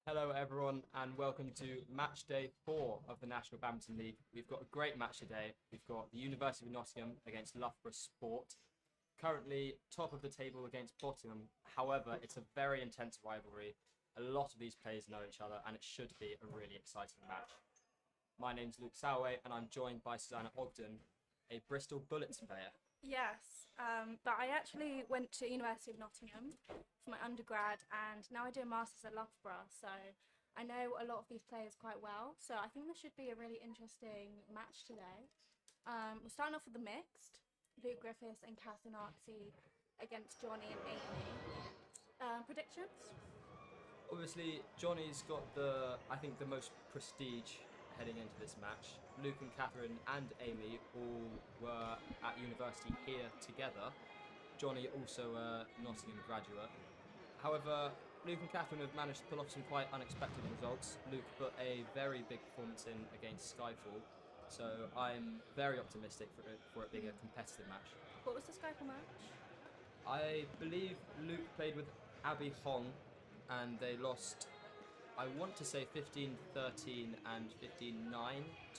Hello everyone and welcome to match day 4 of the National Badminton League. We've got a great match today. We've got the University of Nottingham against Loughborough Sport. Currently top of the table against bottom. However, it's a very intense rivalry. A lot of these players know each other and it should be a really exciting match. My name's Luke Salway and I'm joined by Susanna Ogden, a Bristol Bullets player. Yes, but I actually went to University of Nottingham for my undergrad and now I do a master's at Loughborough, so I know a lot of these players quite well, so I think this should be a really interesting match today. We're starting off with the mixed, Luke Griffiths and Catherine Artsy against Johnny and Amy. Predictions? Obviously, Johnny's got I think the most prestige heading into this match. Luke and Catherine and Amy all were at university here together. Johnny also a Nottingham graduate. However, Luke and Catherine have managed to pull off some quite unexpected results. Luke put a very big performance in against Skyfall, so I'm very optimistic for it being a competitive match. What was the Skyfall match? I believe Luke played with Abby Hong and they lost, I want to say 15-13 and 15-9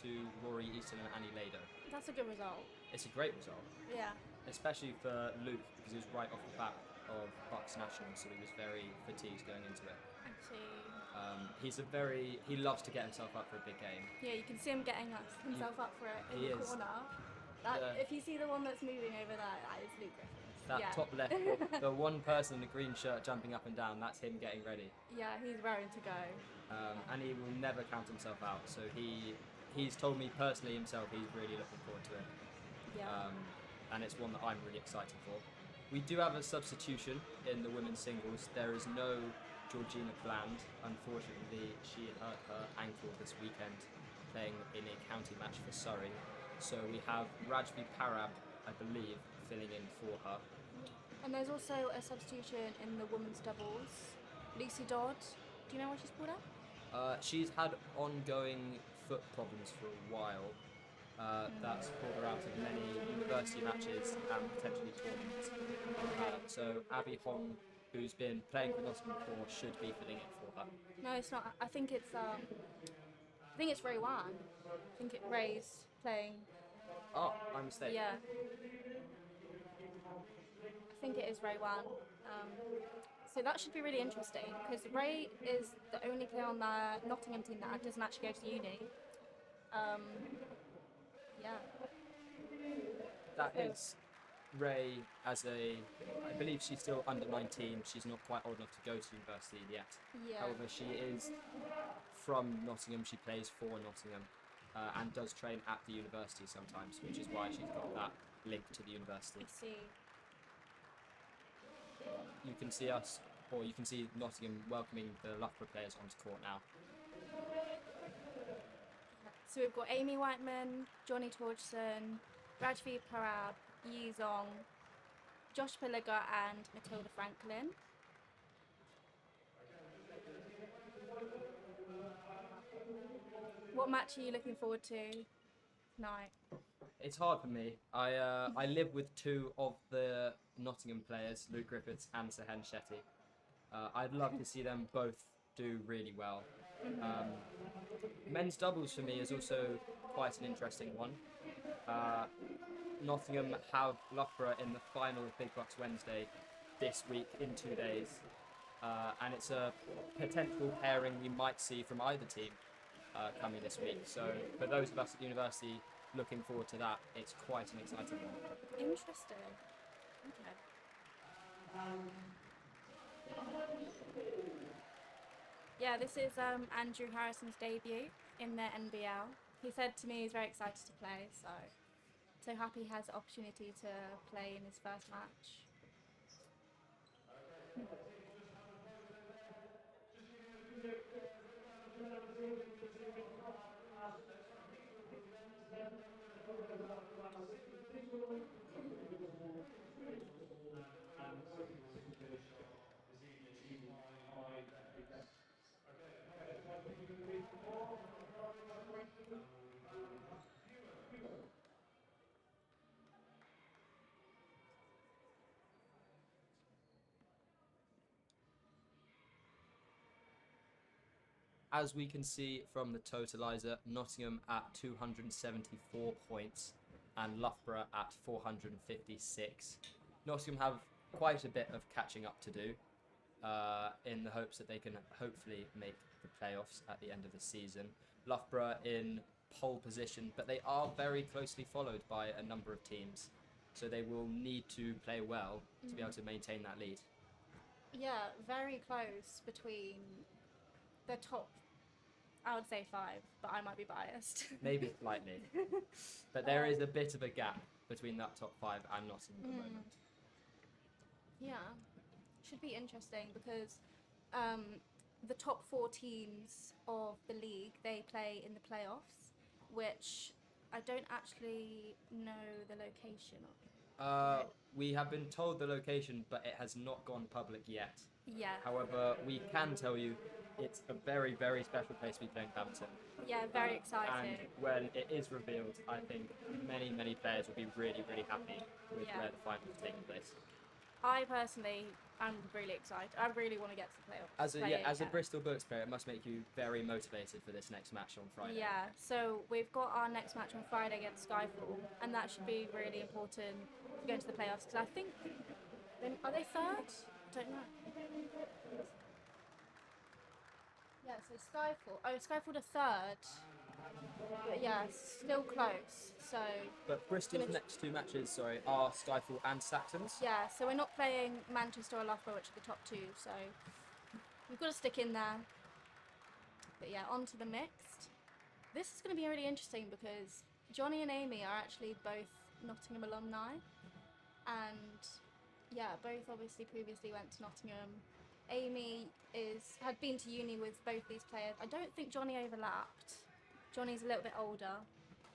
to Rory Easton and Annie Lado. That's a good result. It's a great result. Yeah. Especially for Luke because he was right off the bat of Bucks National, so he was very fatigued going into it. Actually. He loves to get himself up for a big game. Yeah, you can see him getting himself up for it in the corner. If you see the one that's moving over there, that is Luke Griffiths. That top left, the one person in the green shirt jumping up and down, that's him getting ready. Yeah, he's raring to go. And he will never count himself out, so he's told me personally himself he's really looking forward to it. Yeah. And it's one that I'm really excited for. We do have a substitution in the women's singles. There is no Georgina Bland. Unfortunately, she hurt her ankle this weekend playing in a county match for Surrey. So we have Rajvi Parab, I believe, filling in for her. And there's also a substitution in the women's doubles. Lucy Dodd. Do you know why she's pulled out? She's had ongoing foot problems for a while. That's pulled her out of many university matches and potentially tournaments. So Abby Hong, who's been playing for Nottingham before, should be filling in for her. No, it's not. I think it's Ray Wan. I think Ray's playing. Oh, my mistake. Yeah. I think it is Ray Wan. So that should be really interesting because Ray is the only player on the Nottingham team that doesn't actually go to uni. Yeah. That is Ray I believe she's still under 19. She's not quite old enough to go to university yet. Yeah. However, she is from Nottingham. She plays for Nottingham and does train at the university sometimes, which is why she's got that link to the university. I see. You can see Nottingham welcoming the Loughborough players onto court now. So we've got Amy Whiteman, Johnny Torgeson, Rajvi Parab, Yi Zong, Josh Pilliger and Matilda Franklin. What match are you looking forward to tonight? It's hard for me. I live with two of the Nottingham players, Luke Griffiths and Sehen Shetty. I'd love to see them both do really well. Men's doubles for me is also quite an interesting one. Nottingham have Loughborough in the final of Big Bucks Wednesday this week in 2 days. And it's a potential pairing we might see from either team coming this week. So for those of us at university looking forward to that, it's quite an exciting one. Interesting. Okay. Yeah, this is Andrew Harrison's debut in the NBL. He said to me he's very excited to play, so happy he has the opportunity to play in his first match. as we can see from the totalizer, Nottingham at 274 points and Loughborough at 456. Nottingham have quite a bit of catching up to do in the hopes that they can hopefully make the playoffs at the end of the season. Loughborough in pole position, but they are very closely followed by a number of teams, so they will need to play well to be able to maintain that lead. Yeah, very close between the top, I would say 5, but I might be biased. Maybe slightly. But there is a bit of a gap between that top 5 and Nottingham at the moment. Yeah, should be interesting because the top 4 teams of the league, they play in the playoffs, which I don't actually know the location of. We have been told the location, but it has not gone public yet. Yeah. However, we can tell you it's a very, very special place to be playing badminton. Yeah, very exciting. And when it is revealed, I think many, many players will be really, really happy with where the final is taking place. I personally am really excited. I really want to get to the playoffs. As a Bristol Bullets player, it must make you very motivated for this next match on Friday. Yeah, so we've got our next match on Friday against Skyfall, and that should be really important to go into the playoffs, because I think, are they 3rd? I don't know. Yeah, so Skyfall are 3rd, but yeah, still close, so... But Bristol's next 2 matches, are Skyfall and Saxons. Yeah, so we're not playing Manchester or Loughborough, which are the top 2, so we've got to stick in there. But yeah, on to the mixed. This is going to be really interesting because Johnny and Amy are actually both Nottingham alumni, and yeah, both obviously previously went to Nottingham. Amy had been to uni with both these players. I don't think Johnny overlapped. Johnny's a little bit older.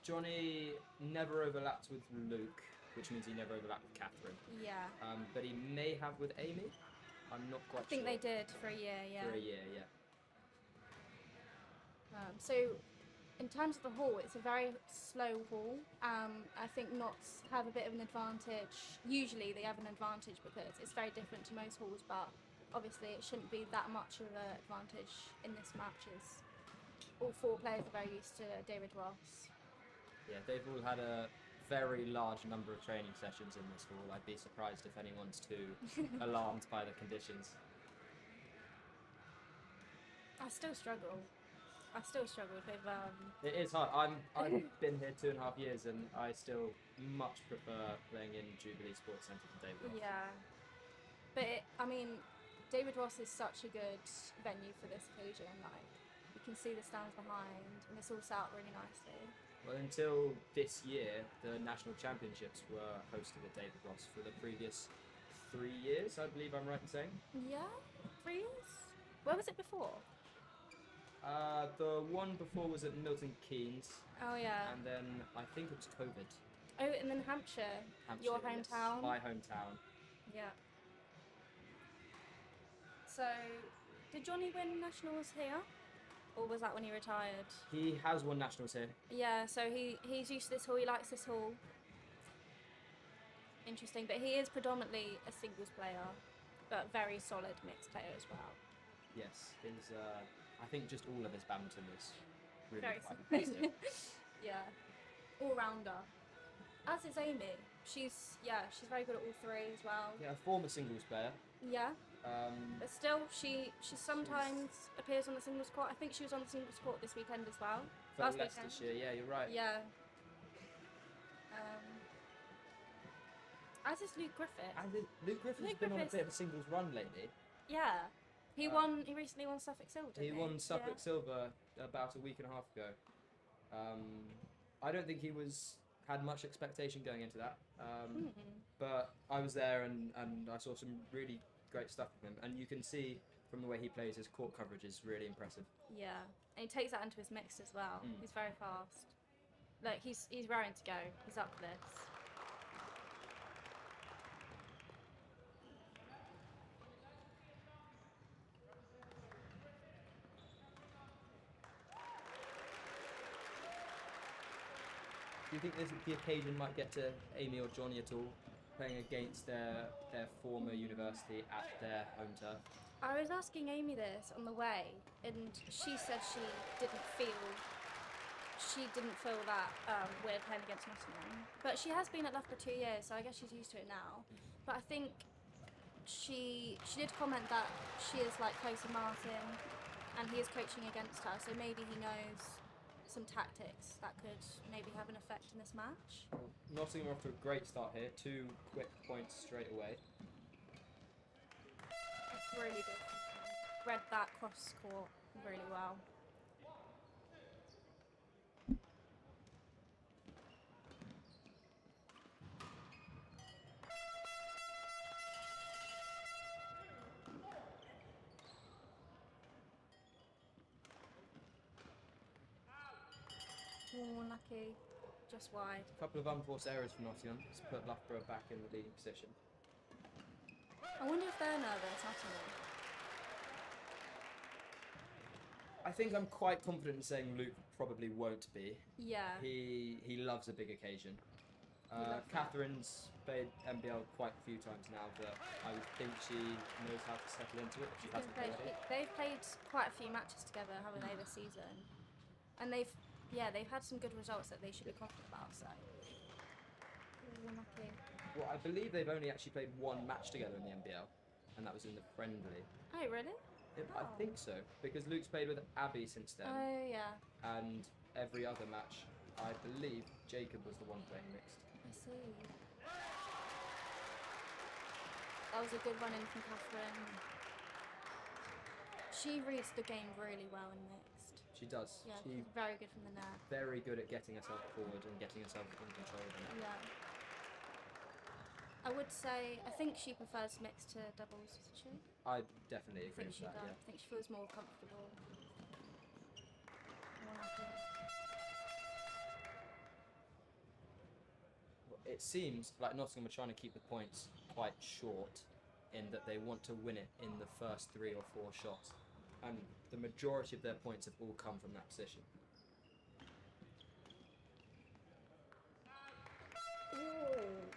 Johnny never overlapped with Luke, which means he never overlapped with Catherine. Yeah. But he may have with Amy. I'm not quite sure. I think they did for a year, yeah. For a year, yeah. So, in terms of the hall, it's a very slow hall. I think Notts have a bit of an advantage. Usually they have an advantage because it's very different to most halls, but obviously it shouldn't be that much of an advantage in this match, as all 4 players are very used to David Ross. Yeah, they've all had a very large number of training sessions in this hall. I'd be surprised if anyone's too alarmed by the conditions. I still struggle with It is hard. I've been here 2.5 years and I still much prefer playing in Jubilee Sports Centre than David Ross. Yeah, but David Ross is such a good venue for this occasion. Like, you can see the stands behind, and it's all set out really nicely. Well, until this year, the National Championships were hosted at David Ross for the previous 3 years, I believe I'm right in saying. Yeah, 3 years? Where was it before? The one before was at Milton Keynes. Oh, yeah. And then I think it was COVID. Oh, and then Hampshire, your hometown. Yes, my hometown. Yeah. So, did Johnny win nationals here? Or was that when he retired? He has won nationals here. Yeah, so he's used to this hall, he likes this hall. Interesting, but he is predominantly a singles player, but very solid mixed player as well. Yes, I think just all of his badminton is really Very quite impressive. Yeah, all-rounder. As is Amy. She's very good at all 3 as well. Yeah, a former singles player. Yeah. But still, she sometimes appears on the singles court. I think she was on the singles court this weekend as well. For Leicestershire, yeah, you're right. Yeah. As is Luke Griffith. Luke Griffith's been on a bit of a singles run lately. Yeah. He recently won Suffolk Silver, didn't he? He won Suffolk Silver about a week and a half ago. I don't think he had much expectation going into that. But I was there and I saw some really great stuff from him, and you can see from the way he plays, his court coverage is really impressive. Yeah, and he takes that into his mix as well. He's very fast. Look, he's raring to go. He's up for this. Do you think the occasion might get to Amy or Johnny at all, playing against their former university at their home turf? I was asking Amy this on the way, and she said she didn't feel that weird playing against Nottingham. But she has been at Loughborough 2 years, so I guess she's used to it now. But I think she did comment that she is like close to Martin, and he is coaching against her, so maybe he knows some tactics that could maybe have an effect in this match. Nottingham are off to a great start here. 2 quick points straight away. It's really good. Read that cross court really well. Oh, unlucky. Just wide. A couple of unforced errors for Nottingham to put Loughborough back in the leading position. I wonder if they're nervous, Nottingham. I think I'm quite confident in saying Luke probably won't be. Yeah. He loves a big occasion. Catherine's played NBL quite a few times now, but I would think she knows how to settle into it if she hasn't played it. They've played quite a few matches together, haven't they, this season? And they've had some good results that they should be confident about, so. Unlucky. Well, I believe they've only actually played 1 match together in the NBL, and that was in the friendly. Oh, really? I think so, because Luke's played with Abby since then. Oh, yeah. And every other match, I believe Jacob was the one playing mixed. I see. That was a good run in from Catherine. She reads the game really well in mixed. She does. Yeah, She's very good from the net. very good at getting herself forward and getting herself in control of the net. Yeah. I would say, I think she prefers mixed to doubles, doesn't she? I definitely I agree think with she that, does. yeah. I think she feels more comfortable. More happy. It seems like Nottingham are trying to keep the points quite short in that they want to win it in the first 3 or 4 shots. And the majority of their points have all come from that position. Ooh.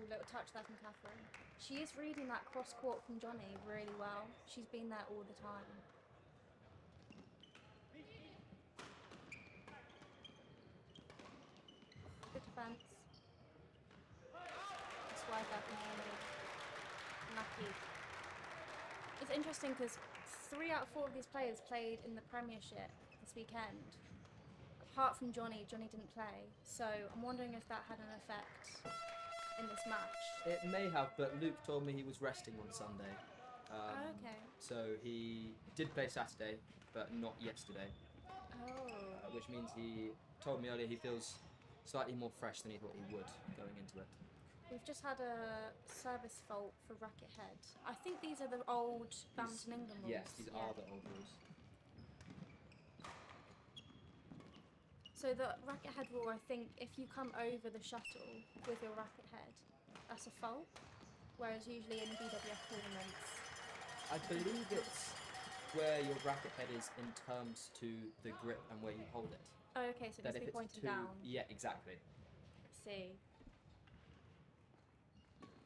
Little touch there from Catherine. She is reading that cross court from Johnny really well. She's been there all the time. Good defence. That's wide there from Johnny. Lucky. It's interesting because 3 out of 4 of these players played in the Premiership this weekend. Apart from Johnny didn't play. So I'm wondering if that had an effect in this match. It may have, but Luke told me he was resting on Sunday. Okay. So he did play Saturday, but not yesterday. Oh. Which means he told me earlier he feels slightly more fresh than he thought he would going into it. We've just had a service fault for racket head. I think these are the old Badminton England rules. Yes, these are the old rules. So the racket head rule, I think, if you come over the shuttle with your racket head, that's a fault. Whereas usually in BWF tournaments, I believe it's where your racket head is in terms to the grip and where you hold it. oh, okay, so it needs to be pointing down. Yeah, exactly. I see.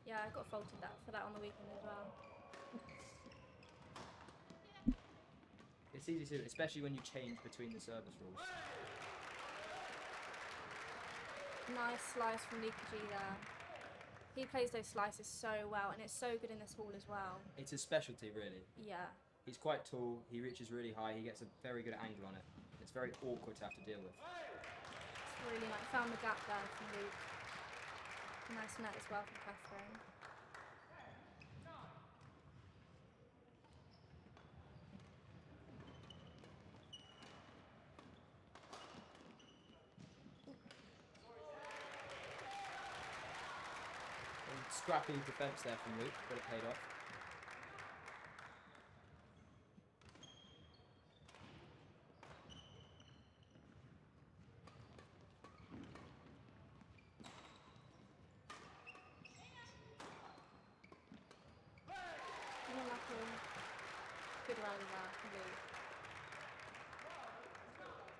Yeah, I got faulted for that on the weekend as well. It's easy to do, especially when you change between the service rules. Nice slice from Luka G there. He plays those slices so well, and it's so good in this hall as well. It's his specialty, really. Yeah. He's quite tall, he reaches really high, he gets a very good angle on it. It's very awkward to have to deal with. It's really nice. Found the gap there from Luke. Nice net as well from Catherine. Scrappy defence there from Luke, but it paid off. Good rally there from Luke.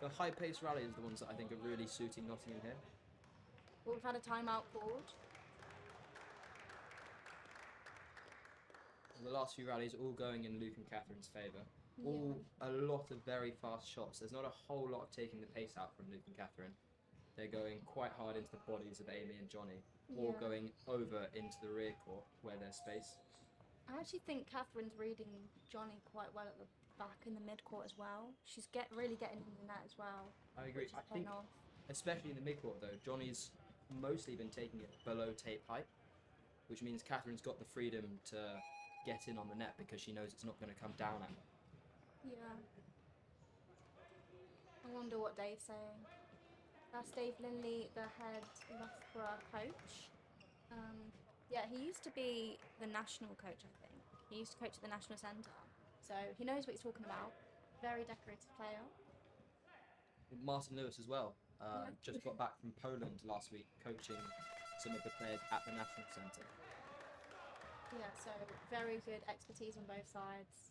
The high-paced rallies are the ones that I think are really suiting Nottingham here. Well, we've had a timeout called. The last few rallies all going in Luke and Catherine's favour. Yeah. All a lot of very fast shots. There's not a whole lot of taking the pace out from Luke and Catherine. They're going quite hard into the bodies of Amy and Johnny, or Yeah. going over into the rear court where there's space. I actually think Catherine's reading Johnny quite well at the back in the mid-court as well. She's really getting in the net as well. I agree. Which is I think, paying off. especially in the mid-court though, Johnny's mostly been taking it below tape height, which means Catherine's got the freedom to get in on the net because she knows it's not going to come down at her. Yeah. I wonder what Dave's saying. That's Dave Linley, the head Loughborough coach. Yeah, he used to be the national coach, I think. He used to coach at the National Centre. So he knows what he's talking about. Very decorated player. Martin Lewis as well. Yeah. Just got back from Poland last week, coaching some of the players at the National Centre. Yeah, so very good expertise on both sides.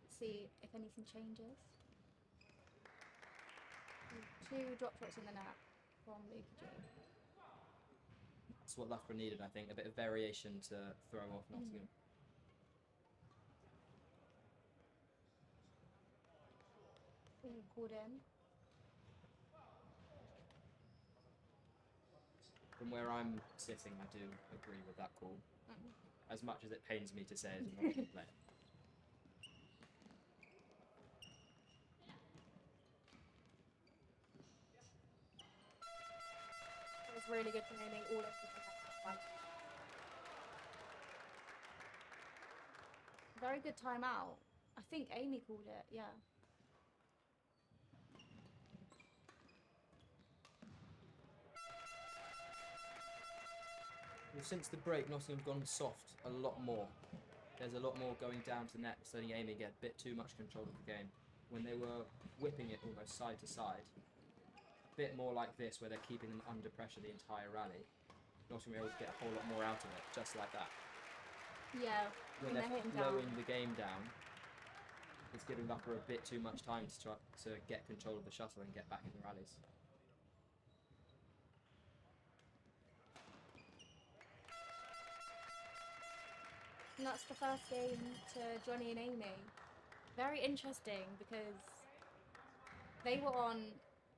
See if anything changes. 2 drop shots in the net from Luke G. That's what Loughborough needed, I think. A bit of variation to throw off Nottingham. Ooh, called in. From where I'm sitting, I do agree with that call. Mm. As much as it pains me to say as a Nottingham player. It was really good for nearly all of the one. Very good timeout. I think Amy called it, yeah. Well, since the break, Nottingham's gone soft a lot more. There's a lot more going down to net, letting Amy get a bit too much control of the game. When they were whipping it almost side to side, a bit more like this, where they're keeping them under pressure the entire rally, Nottingham were able to get a whole lot more out of it, just like that. Yeah, When and they're they're hitting slowing down. the game down, it's giving Loughborough a bit too much time to try to get control of the shuttle and get back in the rallies. And that's the first game to Johnny and Amy. Very interesting because they were on,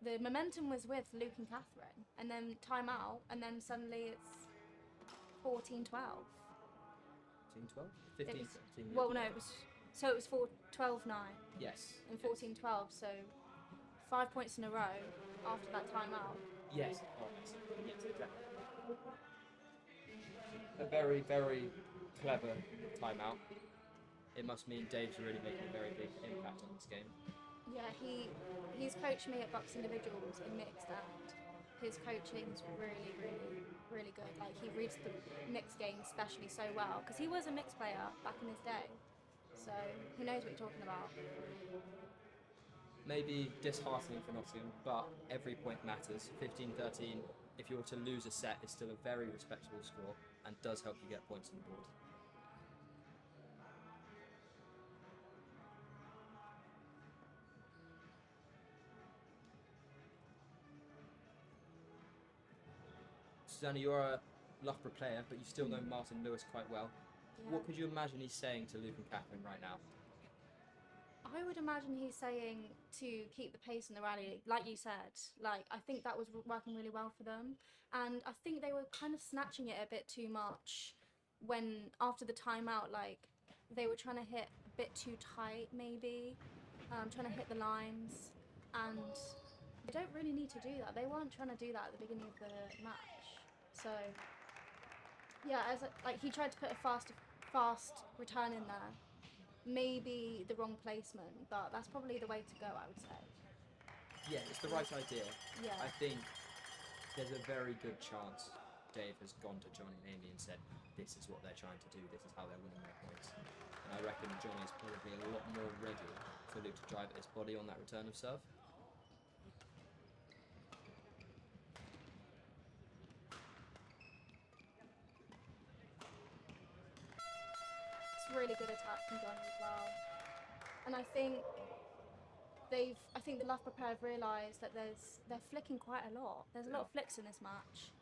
the momentum was with Luke and Catherine, and then time out, and then suddenly it's 14-12. 13-12? 15 was- 13. Well, no, it was 12-9 Yes. and 14-12, so 5 points in a row after that timeout. Yes. Oh, yes, exactly. A very, very clever timeout. It must mean Dave's really making a very big impact on this game. Yeah, he's coached me at Bucks individuals in mixed, and his coaching's really, really, really good. Like, he reads the mixed game especially so well because he was a mixed player back in his day, so he knows what he's talking about. Maybe disheartening for Nottingham, but every point matters. 15-13, if you were to lose a set, is still a very respectable score and does help you get points on the board. Susanna, you're a Loughborough player, but you still know Martin Lewis quite well. Yeah. What could you imagine he's saying to Luke and Catherine right now? I would imagine he's saying to keep the pace in the rally, like you said. Like, I think that was working really well for them. And I think they were kind of snatching it a bit too much when, after the timeout, like, they were trying to hit a bit too tight, maybe, trying to hit the lines. And they don't really need to do that. They weren't trying to do that at the beginning of the match. So, yeah, like, he tried to put a fast return in there. Maybe the wrong placement, but that's probably the way to go, I would say. Yeah, it's the right idea. Yeah. I think there's a very good chance Dave has gone to Johnny and Amy and said, this is what they're trying to do, this is how they're winning their points. And I reckon Johnny's probably a lot more ready for Luke to drive at his body on that return of serve. It's really good attack from Johnny as well. And I think I think the Loughborough pair have realised that they're flicking quite a lot. There's a lot of flicks in this match,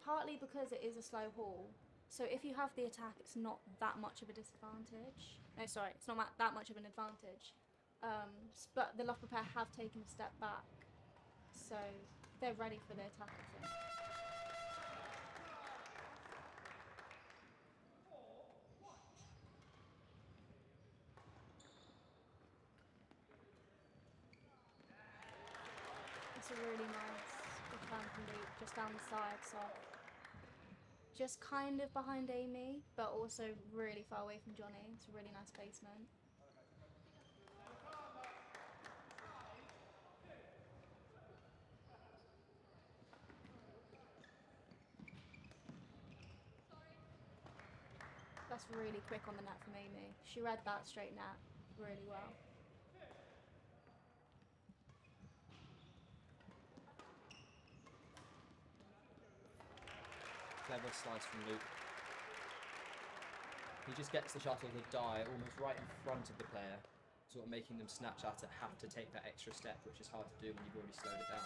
partly because it is a slow haul. So if you have the attack, it's not that much of a disadvantage. No, sorry, it's not that much of an advantage. But the Loughborough pair have taken a step back, so they're ready for the attack, I think. It's a really nice return from Luke, just down the side, so just kind of behind Amy, but also really far away from Johnny. It's a really nice placement. That's really quick on the net from Amy. She read that straight net really well. Clever slice from Luke. He just gets the shuttle to die almost right in front of the player, sort of making them snatch at it, have to take that extra step, which is hard to do when you've already slowed it down.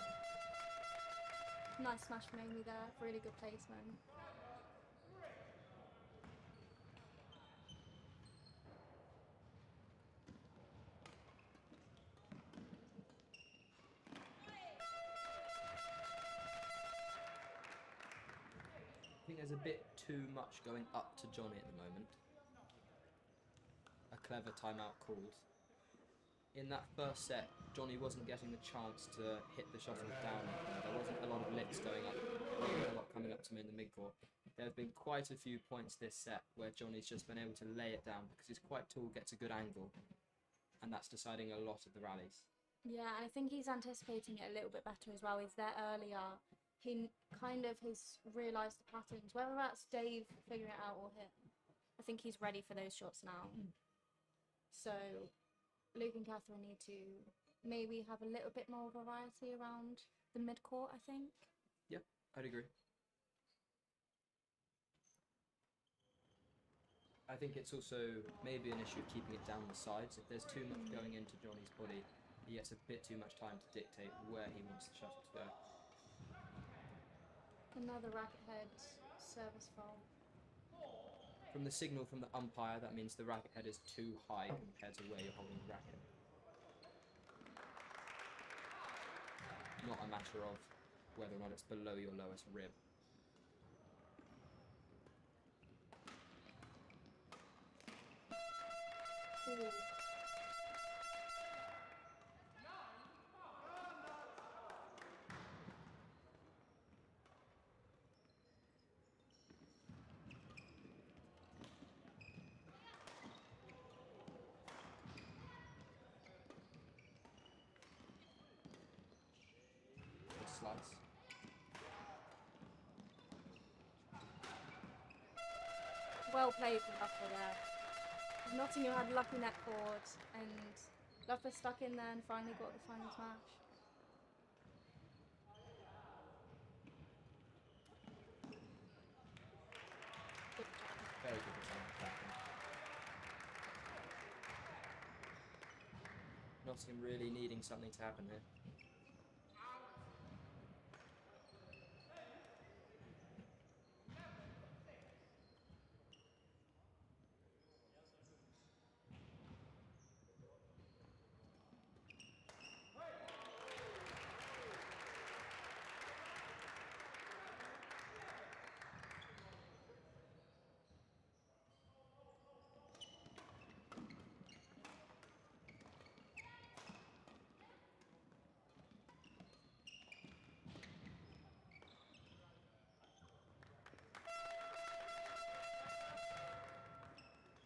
Nice smash from Amy there, really good placement. I think there's a bit too much going up to Johnny at the moment. A clever timeout called. In that first set, Johnny wasn't getting the chance to hit the shuttle down. There wasn't a lot of licks going up, there wasn't a lot coming up to him in the mid-court. There have been quite a few points this set where Johnny's just been able to lay it down because he's quite tall, gets a good angle, and that's deciding a lot of the rallies. Yeah, and I think he's anticipating it a little bit better as well. He's there earlier. He kind of has realised the patterns, whether that's Dave figuring it out or him. I think he's ready for those shots now. So Luke and Catherine need to maybe have a little bit more variety around the mid-court, I think. Yep, I'd agree. I think it's also maybe an issue of keeping it down the sides. If there's too much going into Johnny's body, he gets a bit too much time to dictate where he wants the shuttle to go. Another racket head service foul. From the signal from the umpire, that means the racket head is too high compared to where you're holding the racket. Not a matter of whether or not it's below your lowest rib. Ooh. Slice. Well played from Loughborough there. Nottingham had a lucky net cord and Loughborough stuck in there and finally got the final smash. Good job. Very good return. Nottingham really needing something to happen here.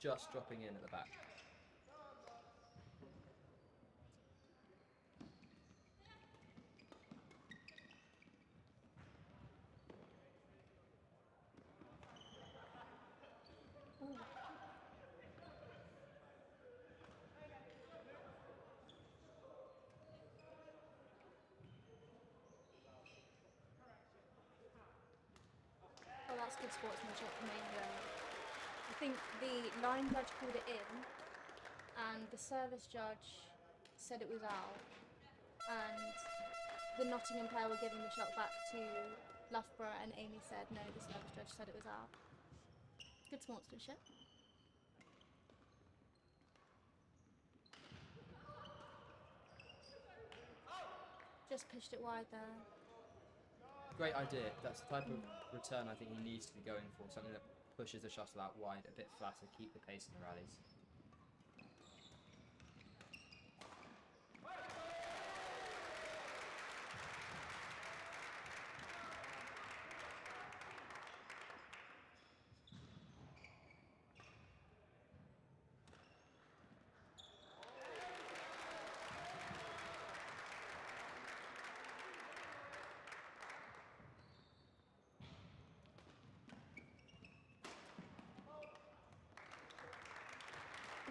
Just dropping in at the back. Ooh. Oh, that's good sportsmanship from England. I think the line judge called it in, and the service judge said it was out, and the Nottingham player were giving the shot back to Loughborough, and Amy said no, the service judge said it was out. Good sportsmanship. Just pushed it wide there. Great idea. That's the type of return I think he needs to be going for. Something that pushes the shuttle out wide, a bit flatter, keep the pace in the rallies.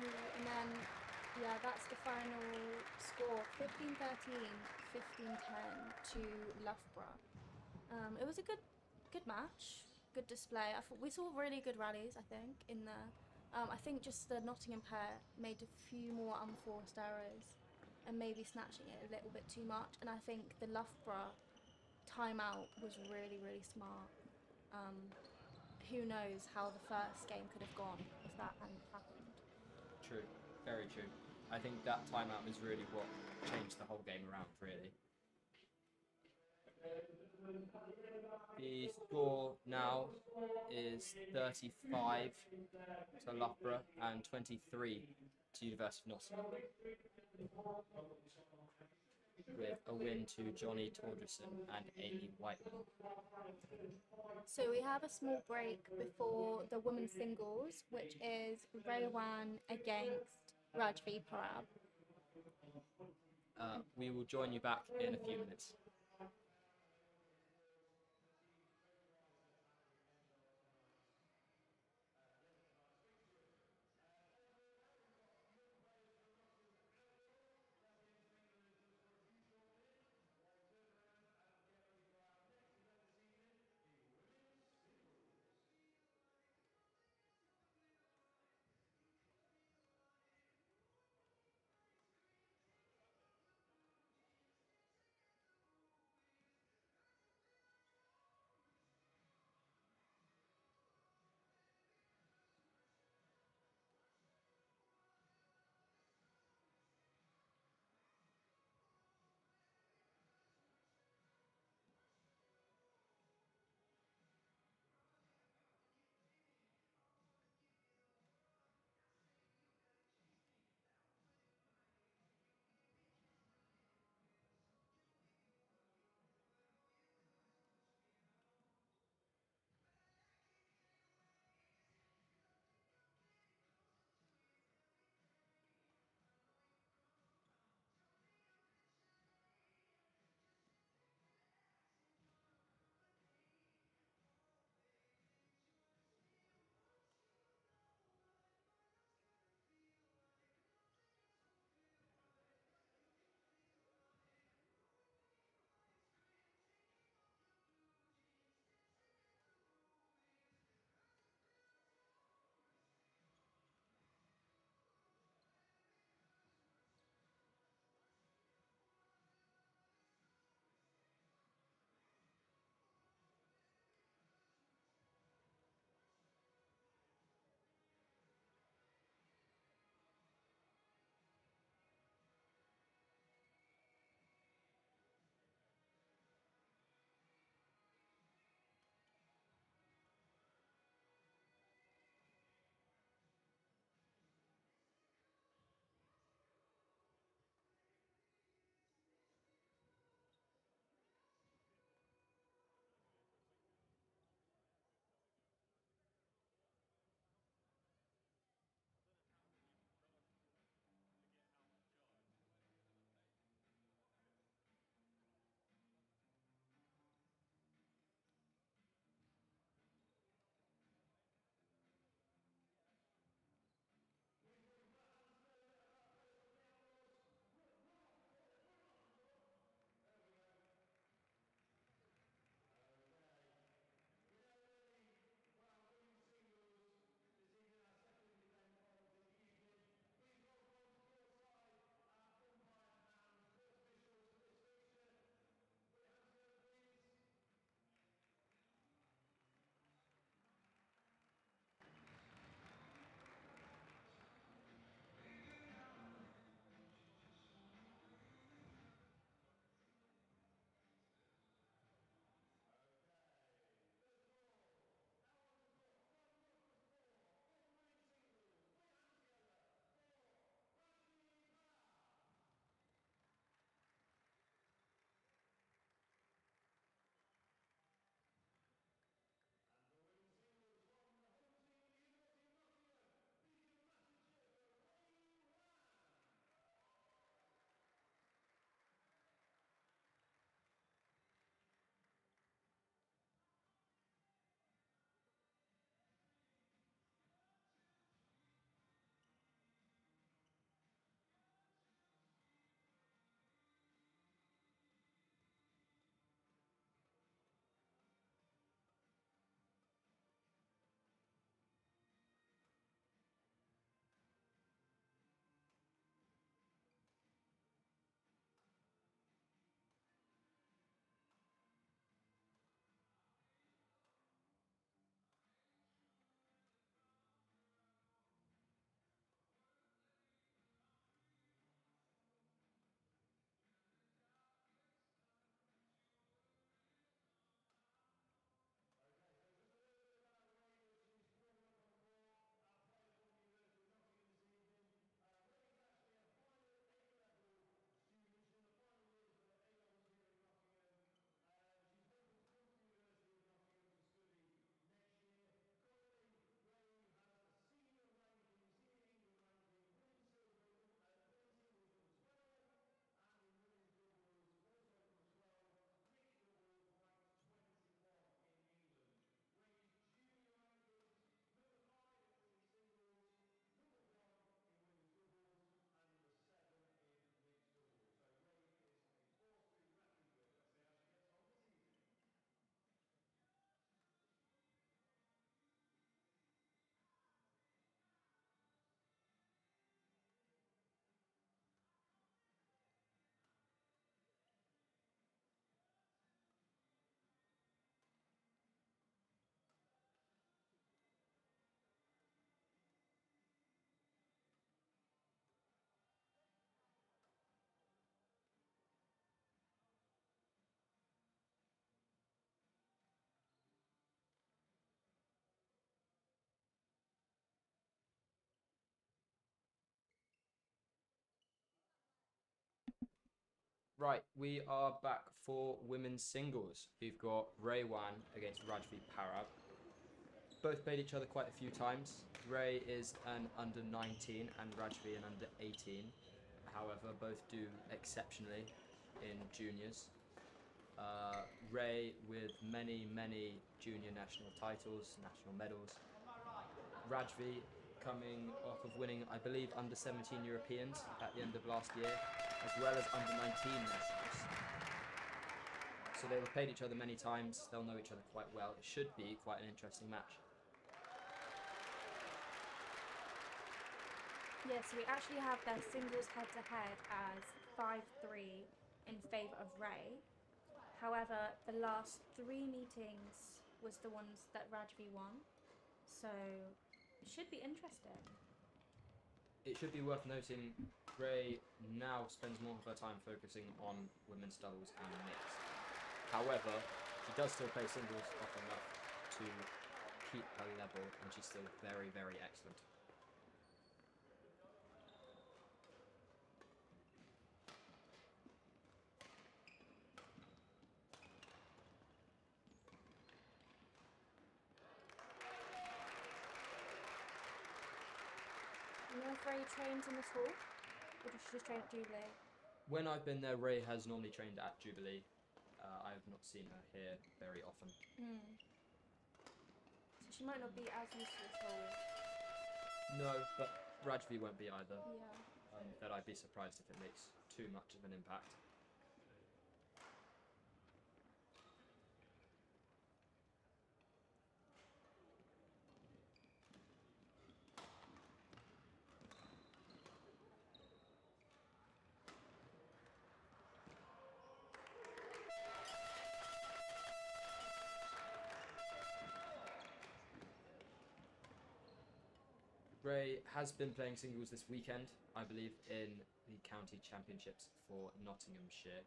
And then, yeah, that's the final score, 15-13, 15-10 to Loughborough. It was a good match, good display. We saw really good rallies, I think, in there. I think just the Nottingham pair made a few more unforced errors and maybe snatching it a little bit too much. And I think the Loughborough timeout was really, really smart. Who knows how the first game could have gone if that hadn't happened. True, very true. I think that timeout was really what changed the whole game around, really. The score now is 35 to Loughborough and 23 to University of Nottingham, with a win to Johnny Tawdrison and Amy Whiteman. So we have a small break before the women's singles, which is Raywan against Rajvi Parab. We will join you back in a few minutes. Right, we are back for women's singles. We've got Ray Wan against Rajvi Parab. Both played each other quite a few times. Ray is an under 19 and Rajvi an under 18. However, both do exceptionally in juniors. Ray with many, many junior national titles, national medals. Rajvi coming off of winning, I believe, under 17 Europeans at the end of last year, as well as under 19 nationals. So they've played each other many times, they'll know each other quite well. It should be quite an interesting match. Yes, we actually have their singles head-to-head as 5-3 in favour of Ray. However, the last 3 meetings was the ones that Rajvi won. So it should be interesting. It should be worth noting Ray now spends more of her time focusing on women's doubles and mixed. However, she does still play singles often enough to keep her level, and she's still very, very excellent. You know if Ray trains in the school? Or does she just train at Jubilee? When I've been there, Ray has normally trained at Jubilee. I have not seen her here very often. So she might not be as used to the school. No, but Rajvi won't be either. Yeah. But I'd be surprised if it makes too much of an impact. Ray has been playing singles this weekend, I believe, in the county championships for Nottinghamshire.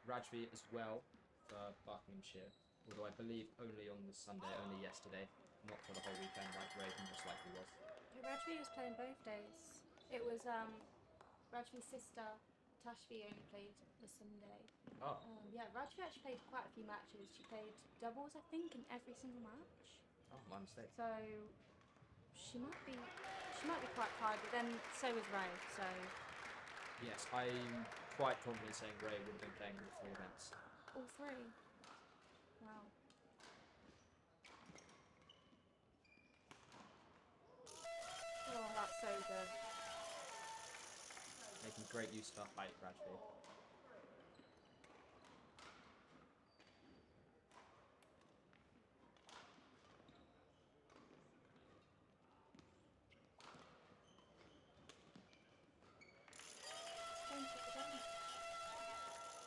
Rajvi as well for Buckinghamshire, although I believe only on the Sunday, only yesterday, not for the whole weekend like Ray most likely was. Rajvi was playing both days. It was Rajvi's sister, Tashvi, only played the Sunday. Oh. Yeah, Rajvi actually played quite a few matches. She played doubles, I think, in every single match. Oh, my mistake. So she might be quite tired, but then so is Ray. So yes, I'm quite confident saying Ray would have been playing all 3 events. all 3. Wow. Oh, that's so good. Making great use of her height, Rajvi.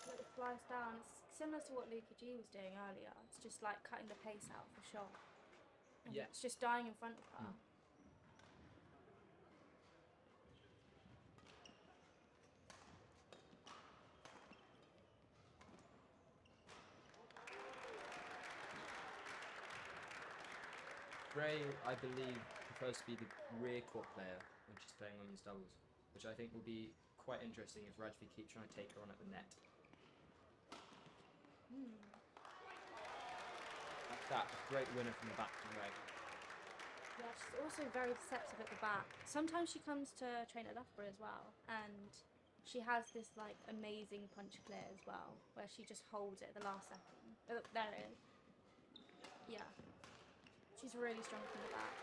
Let it slice down. It's similar to what Luka G was doing earlier. It's just like cutting the pace out for sure. And Yeah. it's just dying in front of her. Ray, I believe, prefers to be the rear court player when she's playing women's doubles, which I think will be quite interesting if Rajvi keeps trying to take her on at the net. Like that, a great winner from the back from Ray. Yeah, she's also very deceptive at the back. Sometimes she comes to train at Loughborough as well, and she has this like amazing punch clear as well, where she just holds it at the last second. Oh, there it is. Yeah, she's really strong from the back.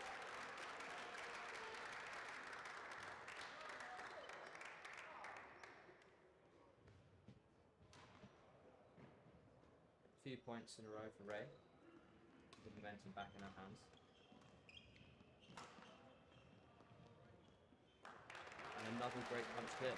A few points in a row for Ray, with the momentum back in her hands. And another great punch clear.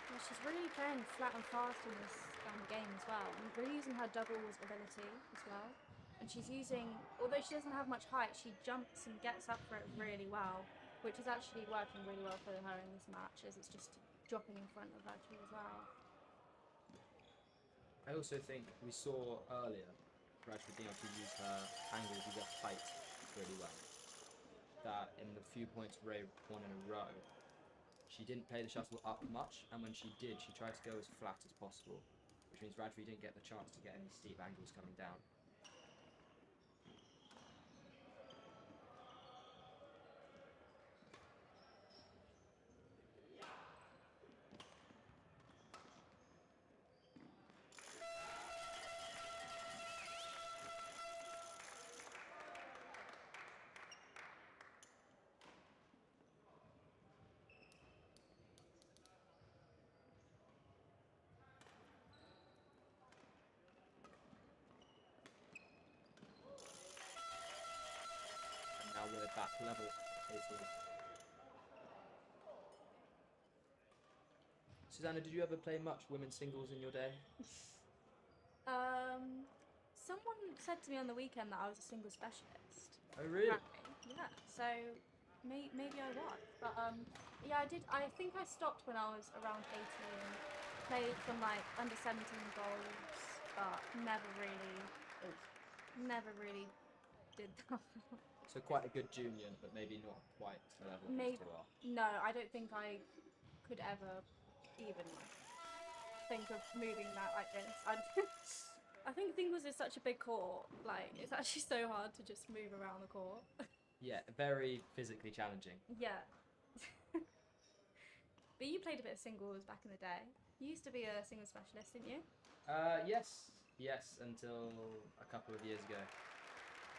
Yeah, she's really playing flat and fast in this game as well, and really using her doubles ability as well. and she's using, although she doesn't have much height, she jumps and gets up for it really well, which is actually working really well for her in this match, as it's just dropping in front of Rajvi as well. I also think we saw earlier Rajvi being able to use her angles with her height really well. That in the few points Ray won in a row, she didn't play the shuttle up much, and when she did, she tried to go as flat as possible, which means Rajvi didn't get the chance to get any steep angles coming down. Now we're back level. Susanna, did you ever play much women's singles in your day? Someone said to me on the weekend that I was a single specialist. Oh, really? Apparently. Yeah, so maybe I was. But yeah, I did. I think I stopped when I was around 18. Played some like under 17 goals, but never really did that. So quite a good junior, but maybe not quite the level Maybe these two are. no, I don't think I could ever even think of moving that like this. I think singles is such a big court. Like it's actually so hard to just move around the court. Yeah, very physically challenging. Yeah. But you played a bit of singles back in the day. You used to be a singles specialist, didn't you? Yes, until a couple of years ago.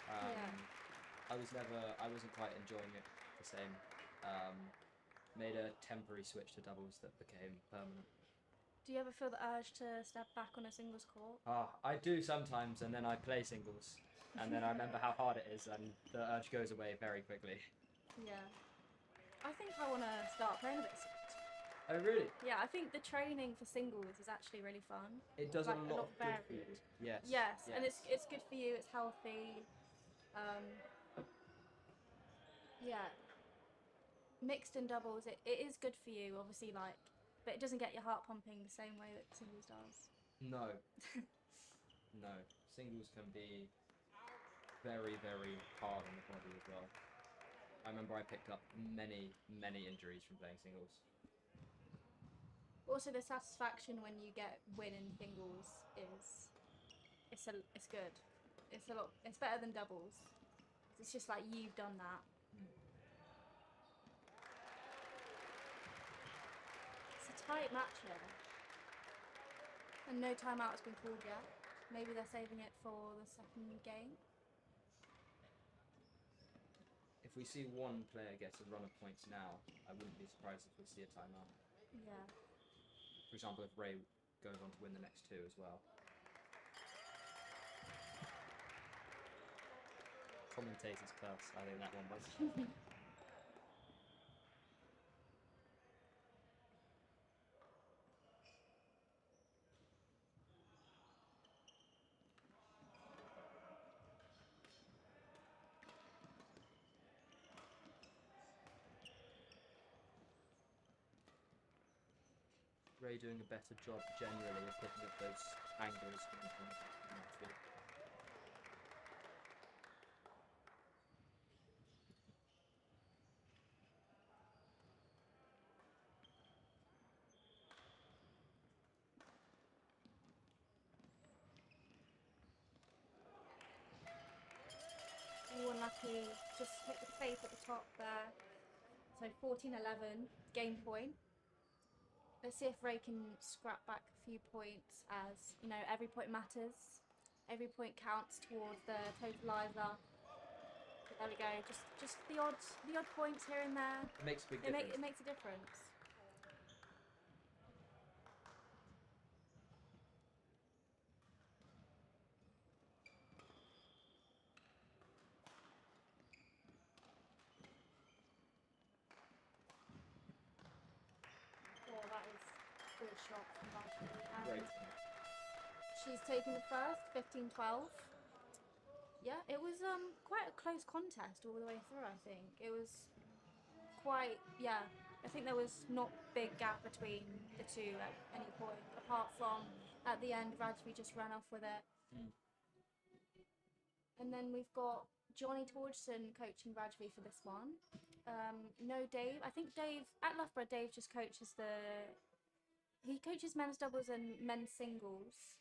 Yeah. I wasn't quite enjoying it the same. Made a temporary switch to doubles that became permanent. Do you ever feel the urge to step back on a singles court? I do sometimes, and then I play singles, and then I remember how hard it is, and the urge goes away very quickly. Yeah. I think I want to start playing a bit. Oh, really? Yeah, I think the training for singles is actually really fun. It does like, a lot of good for varied. you. Yes. Yes, and it's good for you. It's healthy. Yeah. Mixed and doubles, it is good for you, obviously, like, but it doesn't get your heart pumping the same way that singles does. No. No. Singles can be very, very hard on the body as well. I remember I picked up many, many injuries from playing singles. Also, the satisfaction when you get win in singles is it's good. It's better than doubles. It's just like you've done that. It's a tight match here, and no timeout has been called yet. Maybe they're saving it for the second game. If we see one player get a run of points now, I wouldn't be surprised if we see a timeout. Yeah. For example, if Ray goes on to win the next two as well. Commentator's curse, I think that one was. Ray doing a better job generally of picking up those angles coming from the midfield. You unlucky, just hit the face at the top there. So 14-11, game point. Let's see if Ray can scrap back a few points, as you know, every point matters. Every point counts towards the totalizer. But there we go. Just the odd points here and there. It makes a big difference. It makes a difference. Oh, that is a good shot from Rajvi. Great. She's taken the first, 15-12. Yeah, it was quite a close contest all the way through. I think it was quite, yeah. I think there was not big gap between the two at any point, apart from at the end, Rajvi just ran off with it. Mm. And then we've got Johnny Torgerson coaching Rajvi for this one. No Dave. I think Dave at Loughborough. Dave just coaches he coaches men's doubles and men's singles,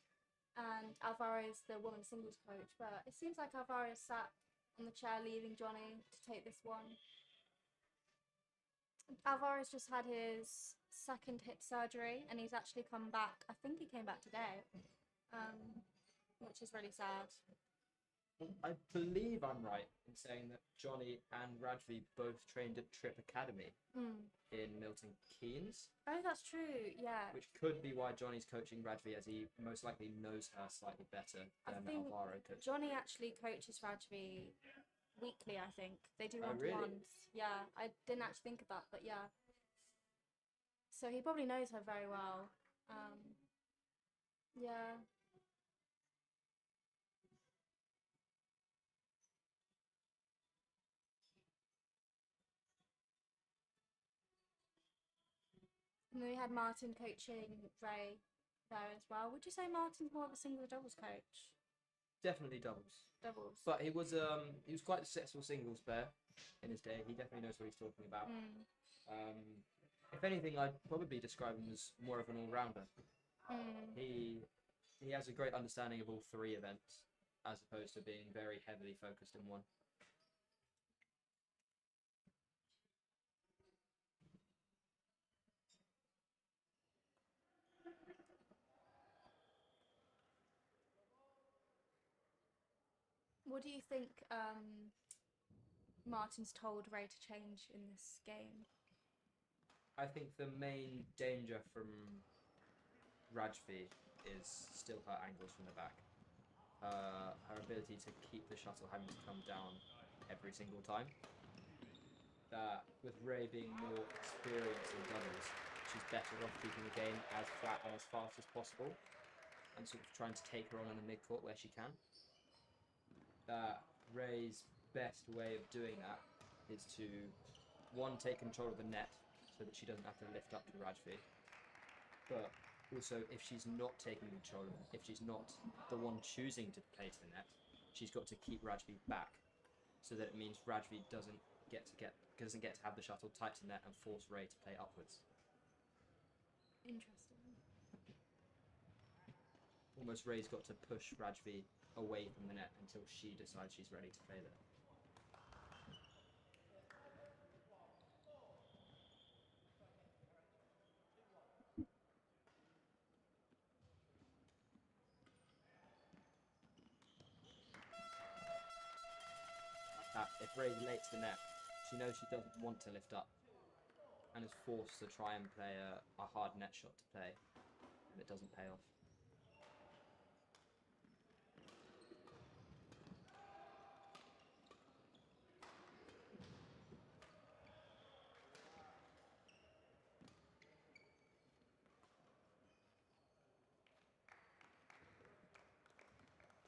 and Alvaro's the women's singles coach. But it seems like Alvaro sat on the chair leaving Johnny to take this one. Alvaro's just had his second hip surgery, and he's actually come back. I think he came back today, which is really sad. I believe I'm right in saying that Johnny and Rajvi both trained at Trip Academy in Milton Keynes. Oh, that's true. Yeah. Which could be why Johnny's coaching Rajvi, as he most likely knows her slightly better than Alvaro could. Johnny actually coaches Rajvi weekly, I think. They do one-to-ones. Really? Yeah, I didn't actually think of that, but yeah. So he probably knows her very well. Yeah. And then we had Martin coaching Ray there as well. Would you say Martin's more of a singles or doubles coach? Definitely doubles. Doubles. But he was quite a successful singles player in his day. He definitely knows what he's talking about. If anything, I'd probably describe him as more of an all-rounder. He has a great understanding of all three events, as opposed to being very heavily focused in one. What do you think Martin's told Ray to change in this game? I think the main danger from Rajvi is still her angles from the back. Her ability to keep the shuttle having to come down every single time. With Ray being more experienced in doubles, she's better off keeping the game as flat and as fast as possible, and sort of trying to take her on in the mid-court where she can. Ray's best way of doing that is to, one, take control of the net so that she doesn't have to lift up to Rajvi, but also if she's not taking control, if she's not the one choosing to play to the net, she's got to keep Rajvi back, so that it means Rajvi doesn't get to have the shuttle tight to the net and force Ray to play upwards. Interesting. Almost Ray's got to push Rajvi away from the net until she decides she's ready to play there. If Ray's late to the net, she knows she doesn't want to lift up and is forced to try and play a hard net shot to play, and it doesn't pay off.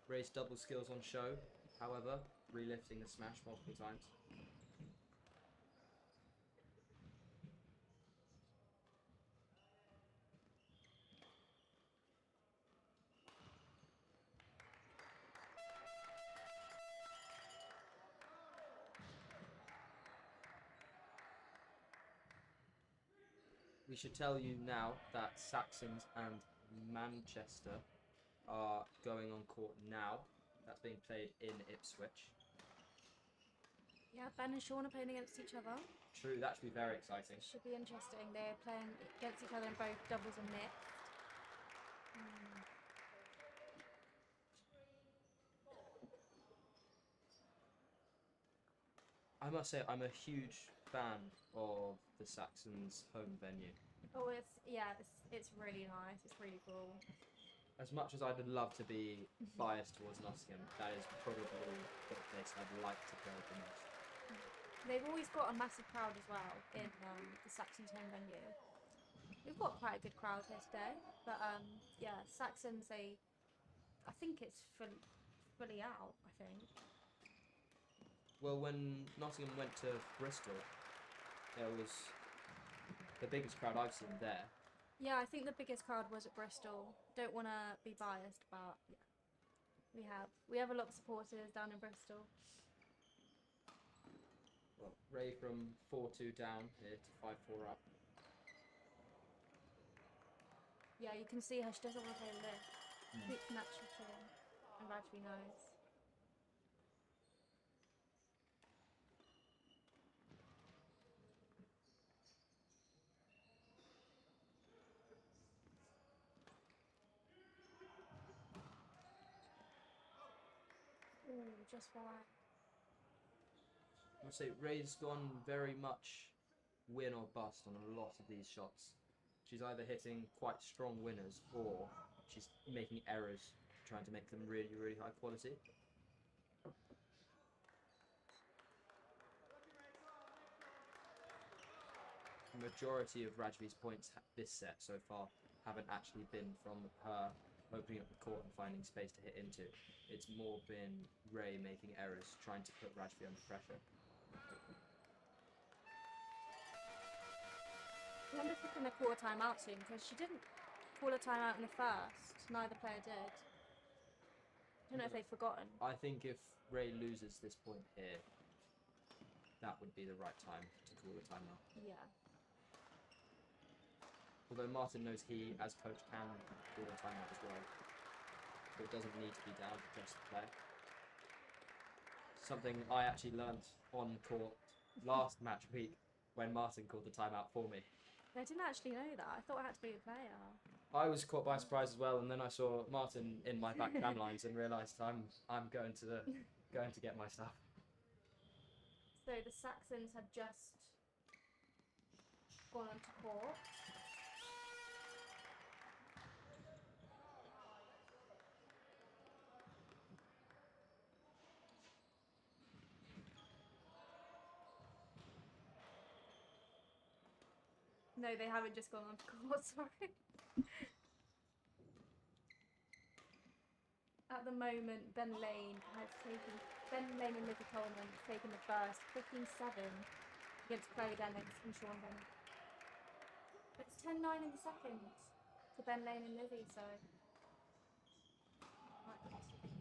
Ray's double skills on show, however, relifting the smash multiple times. We should tell you now that Saxons and Manchester are going on court now. That's being played in Ipswich. Yeah, Ben and Sean are playing against each other. True, that should be very exciting. Should be interesting. They're playing against each other in both doubles and mixed. I must say, I'm a huge fan of the Saxons' home venue. Oh, it's really nice. It's really cool. As much as I'd love to be biased towards Nottingham, that is probably the place I'd like to go the most. They've always got a massive crowd as well in the Saxons' home venue. We've got quite a good crowd here today, but yeah, Saxons, I think it's fully out. I think. Well, when Nottingham went to Bristol, there was the biggest crowd I've seen there. Yeah, I think the biggest crowd was at Bristol. Don't want to be biased, but yeah, we have a lot of supporters down in Bristol. Well, Ray from 4-2 down here to 5-4 up. Yeah, you can see her. She doesn't want to play lift. Keeps natural to him, and Rajvi knows. Ooh, just wide. I'd say Ray's gone very much win or bust on a lot of these shots. She's either hitting quite strong winners or she's making errors, trying to make them really, really high quality. The majority of Rajvi's points this set so far haven't actually been from her opening up the court and finding space to hit into. It's more been Ray making errors, trying to put Rajvi under pressure. I wonder if we're going to call a timeout soon, because she didn't call a timeout in the first. Neither player did. I don't know if they've forgotten. I think if Ray loses this point here, that would be the right time to call a timeout. Yeah. Although Martin knows he, as coach, can call a timeout as well. So it doesn't need to be down to just the play. Something I actually learned on court last match week when Martin called the timeout for me. I didn't actually know that. I thought I had to be a player. I was caught by surprise as well, and then I saw Martin in my back tram lines and realised I'm going to get my stuff. So the Saxons have just gone onto court. No, they haven't just gone onto court, sorry. At the moment, Ben Lane and Lizzie Coleman have taken the first 15-7 against Chloe Dennis and Sean Bennett. It's 10-9 in the second to Ben Lane and Lizzie, so might be interesting.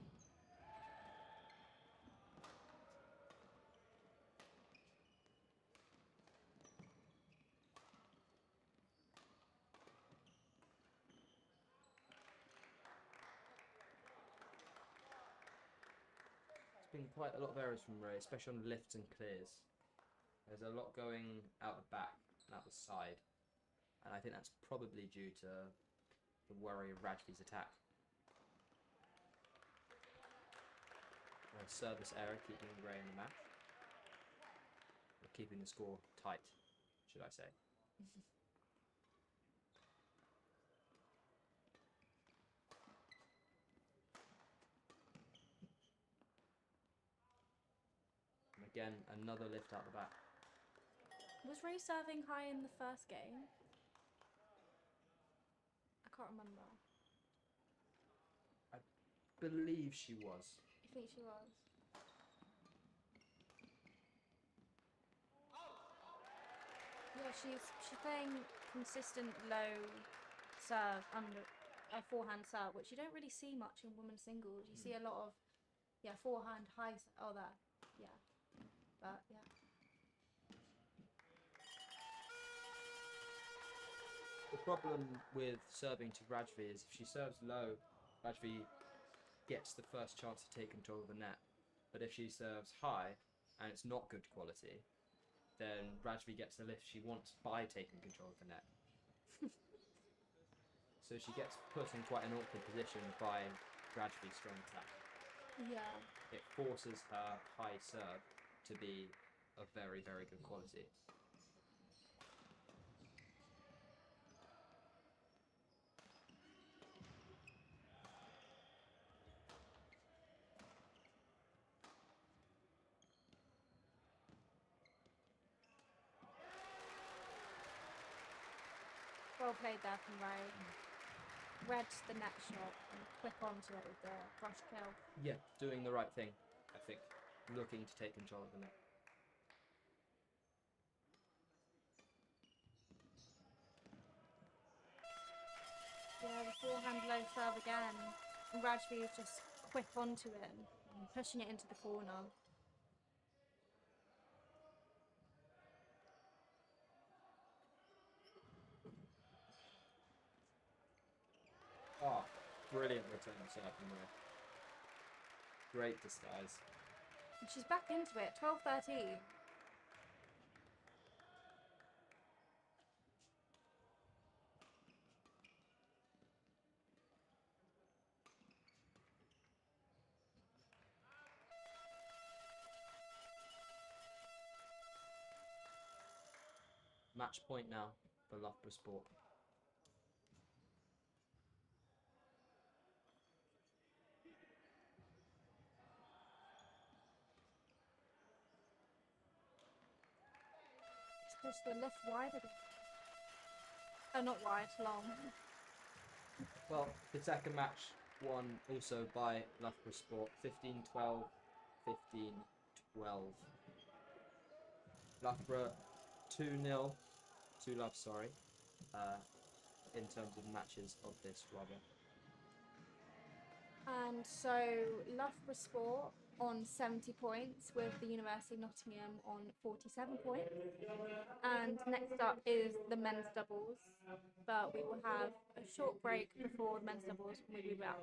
Been quite a lot of errors from Ray, especially on lifts and clears. There's a lot going out the back and out the side, and I think that's probably due to the worry of Rajvi's attack. A service error keeping Ray in the match, or keeping the score tight, should I say. Again, another lift out the back. Was Ray serving high in the first game? I can't remember. I believe she was. You think she was? Yeah, she's playing consistent low serve under a forehand serve, which you don't really see much in women's singles. You see a lot of forehand high. Oh, there, yeah. But yeah. The problem with serving to Rajvi is if she serves low, Rajvi gets the first chance to take control of the net. But if she serves high and it's not good quality, then Rajvi gets the lift she wants by taking control of the net. So she gets put in quite an awkward position by Rajvi's strong attack. Yeah. It forces her high serve to be of very, very good quality. Well played there from Ray. Read the net shot and quick onto it with the brush kill. Yeah, doing the right thing. think, looking to take control of the net. Yeah, the forehand low serve again. And Rajvi is just quick onto it, and pushing it into the corner. Oh, brilliant return serve from there. Great disguise. And she's back into it, 12-13. Match point now for Loughborough Sport. Push the left wide again. Oh, not wide, long. Well, the second match won also by Loughborough Sport, 15-12, 15-12. Loughborough 2-0 to Love, sorry, in terms of matches of this rubber. And so Loughborough Sport on 70 points with the University of Nottingham on 47 points. And next up is the men's doubles, but we will have a short break before the men's doubles when we be back.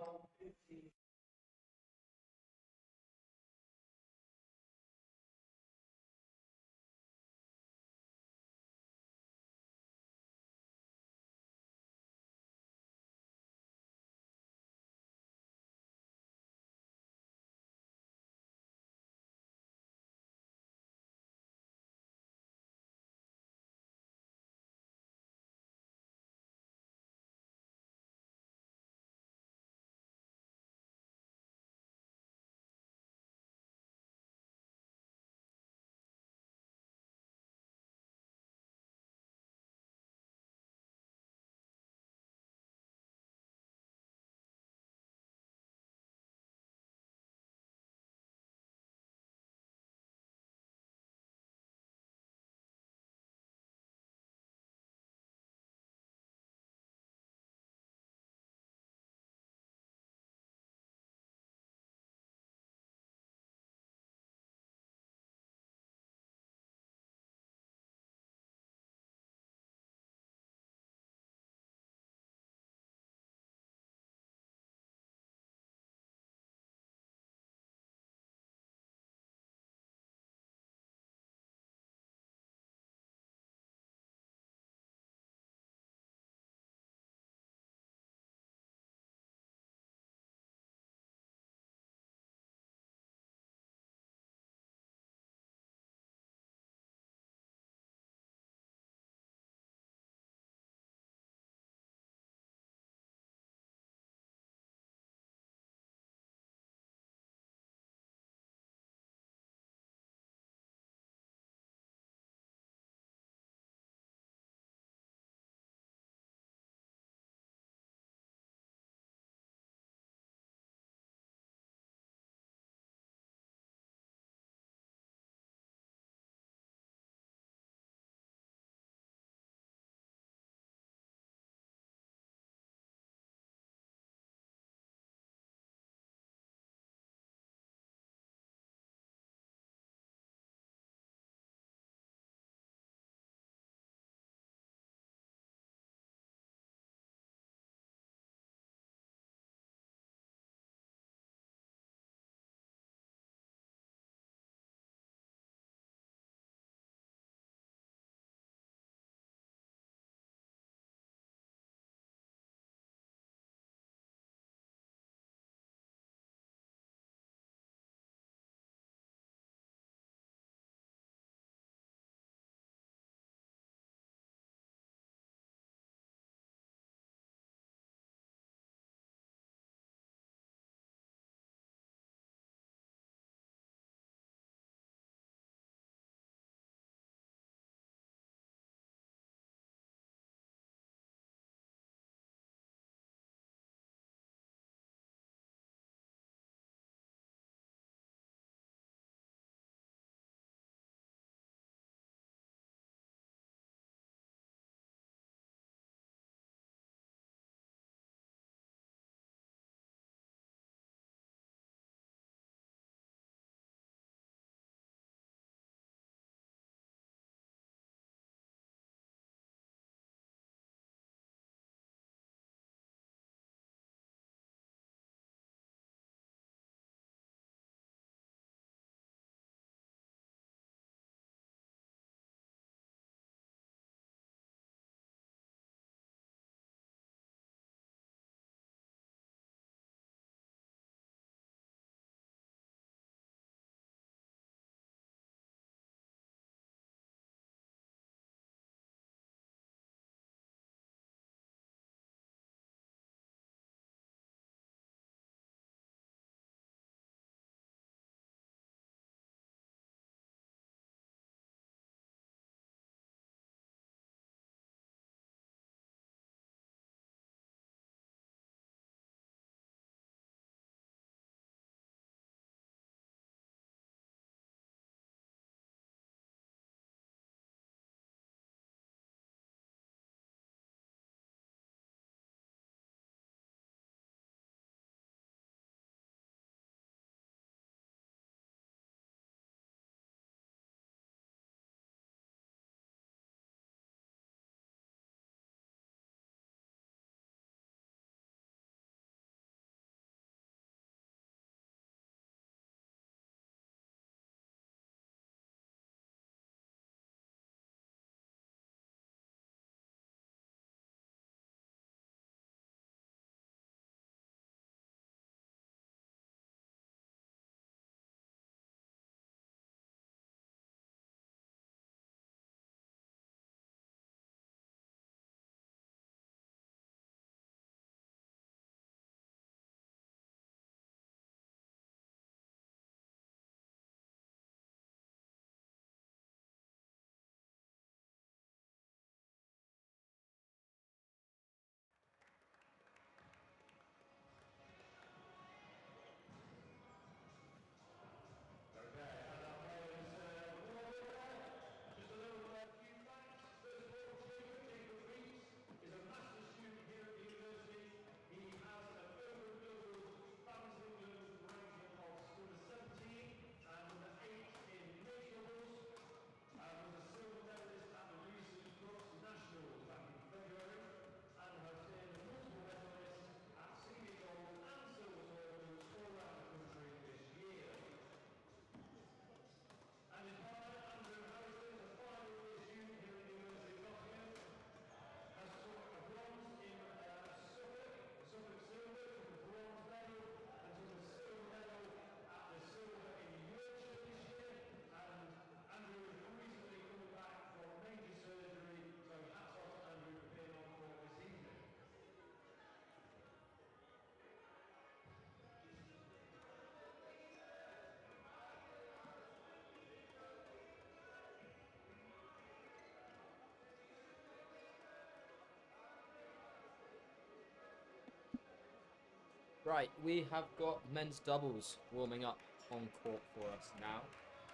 Right, we have got men's doubles warming up on court for us now.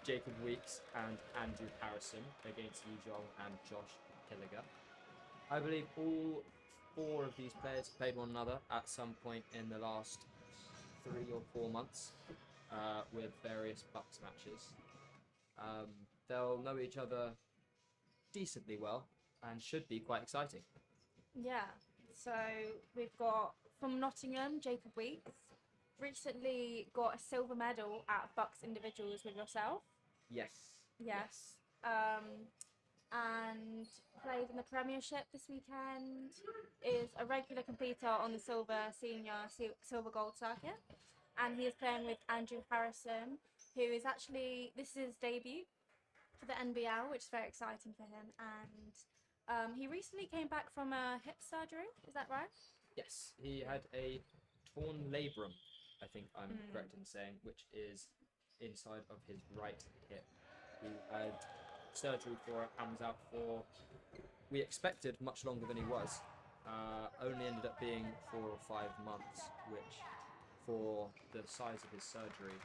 Jacob Weeks and Andrew Harrison against Yu Zhong and Josh Pilliger. I believe all 4 of these players played one another at some point in the last 3 or 4 months with various Bucks matches. They'll know each other decently well and should be quite exciting. Yeah, so we've got from Nottingham, Jacob Weeks. Recently got a silver medal at Bucks individuals with yourself. Yes. Yes. And played in the Premiership this weekend. Is a regular completer on the silver gold circuit. And he is playing with Andrew Harrison, who is actually, this is his debut for the NBL, which is very exciting for him. And he recently came back from a hip surgery, is that right? Yes, he had a torn labrum, I think I'm correct in saying, which is inside of his right hip. He had surgery for it and was out for, we expected, much longer than he was. Only ended up being 4 or 5 months, which for the size of his surgery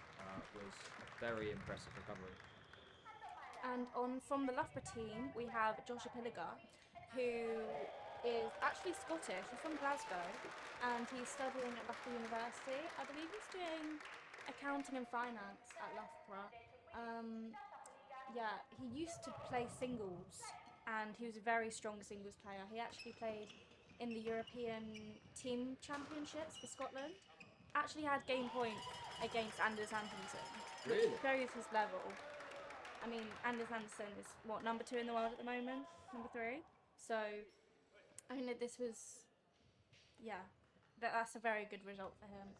was a very impressive recovery. And from the Loughborough team, we have Joshua Pilliger, who is actually Scottish. He's from Glasgow, and he's studying at Loughborough University. I believe he's doing accounting and finance at Loughborough. Yeah, he used to play singles, and he was a very strong singles player. He actually played in the European Team Championships for Scotland. Actually had game point against Anders Andersen, which Really? shows his level. I mean, Anders Andersen is, number 2 in the world at the moment? Number 3? So, I mean, this was, yeah, that's a very good result for him.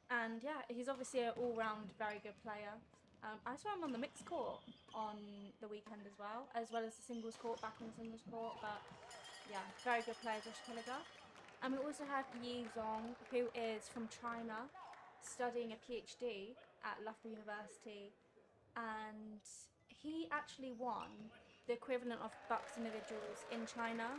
And yeah, he's obviously an all-round very good player. I saw him on the mixed court on the weekend as well as the singles court, back on the singles court. But yeah, very good player, Josh Pilliger. And we also have Yi Zhong, who is from China, studying a PhD at Loughborough University. And he actually won the equivalent of Bucks individuals in China,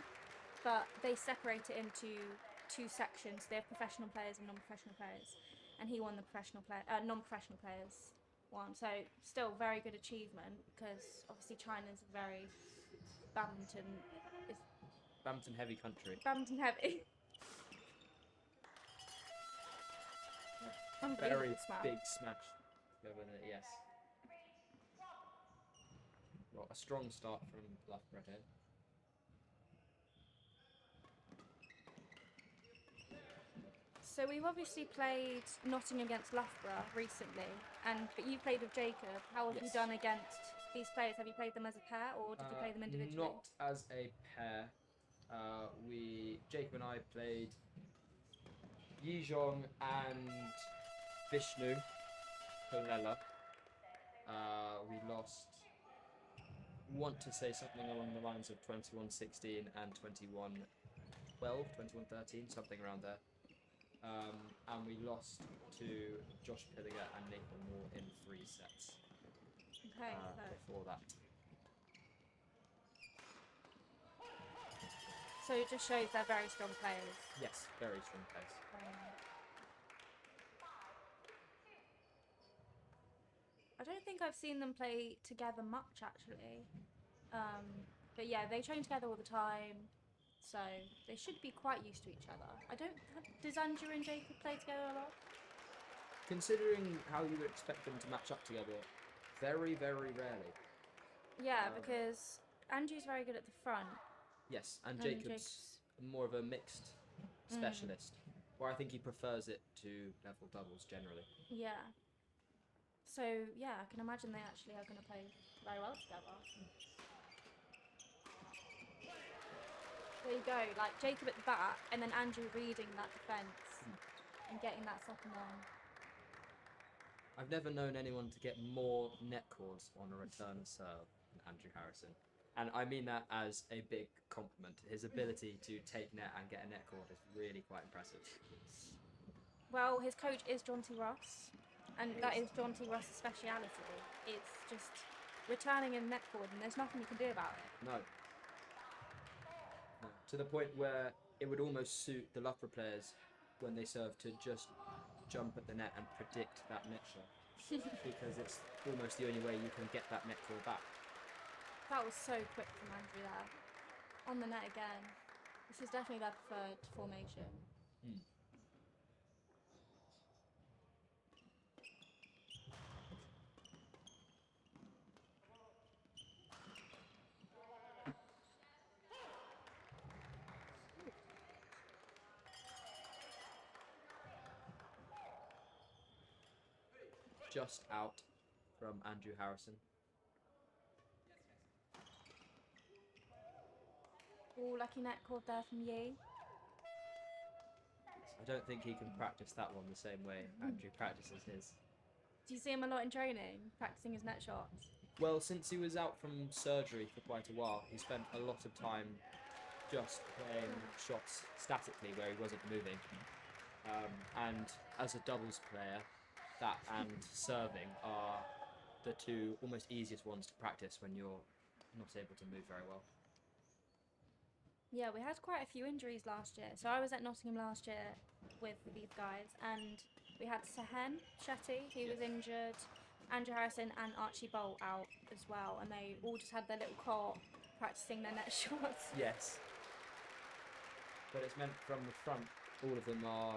but they separate it into 2 sections. They have professional players and non-professional players, and he won the non-professional players one. So still very good achievement, because obviously China's very badminton Heavy country. Badminton heavy. Very big smash. Yes. Well, a strong start from Loughborough here. So we've obviously played Nottingham against Loughborough recently, but you played with Jacob. How have you done against these players? Have you played them as a pair, or did you play them individually? Not as a pair. Jacob and I played Yi Zhong and Vishnu Kolela. We lost, want to say something along the lines of 21-16 and 21-12, 21-13, something around there. And we lost to Josh Pilliger and Nathan Moore in 3 sets. Okay. Before that. So it just shows they're very strong players. Yes, very strong players. I don't think I've seen them play together much, actually. But yeah, they train together all the time, so they should be quite used to each other. Does Andrew and Jacob play together a lot? Considering how you would expect them to match up together, very, very rarely. Yeah, because Andrew's very good at the front. Yes, and Jacob's more of a mixed specialist, where I think he prefers it to level doubles generally. Yeah. So, yeah, I can imagine they actually are going to play very well together. There you go, like Jacob at the back, and then Andrew reading that defence and getting that second one. I've never known anyone to get more net cords on a return serve than Andrew Harrison. And I mean that as a big compliment. His ability to take net and get a net cord is really quite impressive. Well, his coach is John T. Ross, and that is John T. Ross's speciality. It's just returning a net cord, and there's nothing you can do about it. No. To the point where it would almost suit the Loughborough players when they serve to just jump at the net and predict that net shot. Because it's almost the only way you can get that net ball back. That was so quick from Andrew there. On the net again. This is definitely their preferred formation. Just out from Andrew Harrison. Oh, lucky net caught there from Yi. I don't think he can practice that one the same way Andrew practices his. Do you see him a lot in training, practicing his net shots? Well, since he was out from surgery for quite a while, he spent a lot of time just playing shots statically where he wasn't moving. And as a doubles player, that and serving are the two almost easiest ones to practice when you're not able to move very well. Yeah, we had quite a few injuries last year. So I was at Nottingham last year with these guys, and we had Sehen Shetty, he was injured, Andrew Harrison and Archie Bolt out as well, and they all just had their little cot practicing their net shots. Yes. But it's meant from the front, all of them are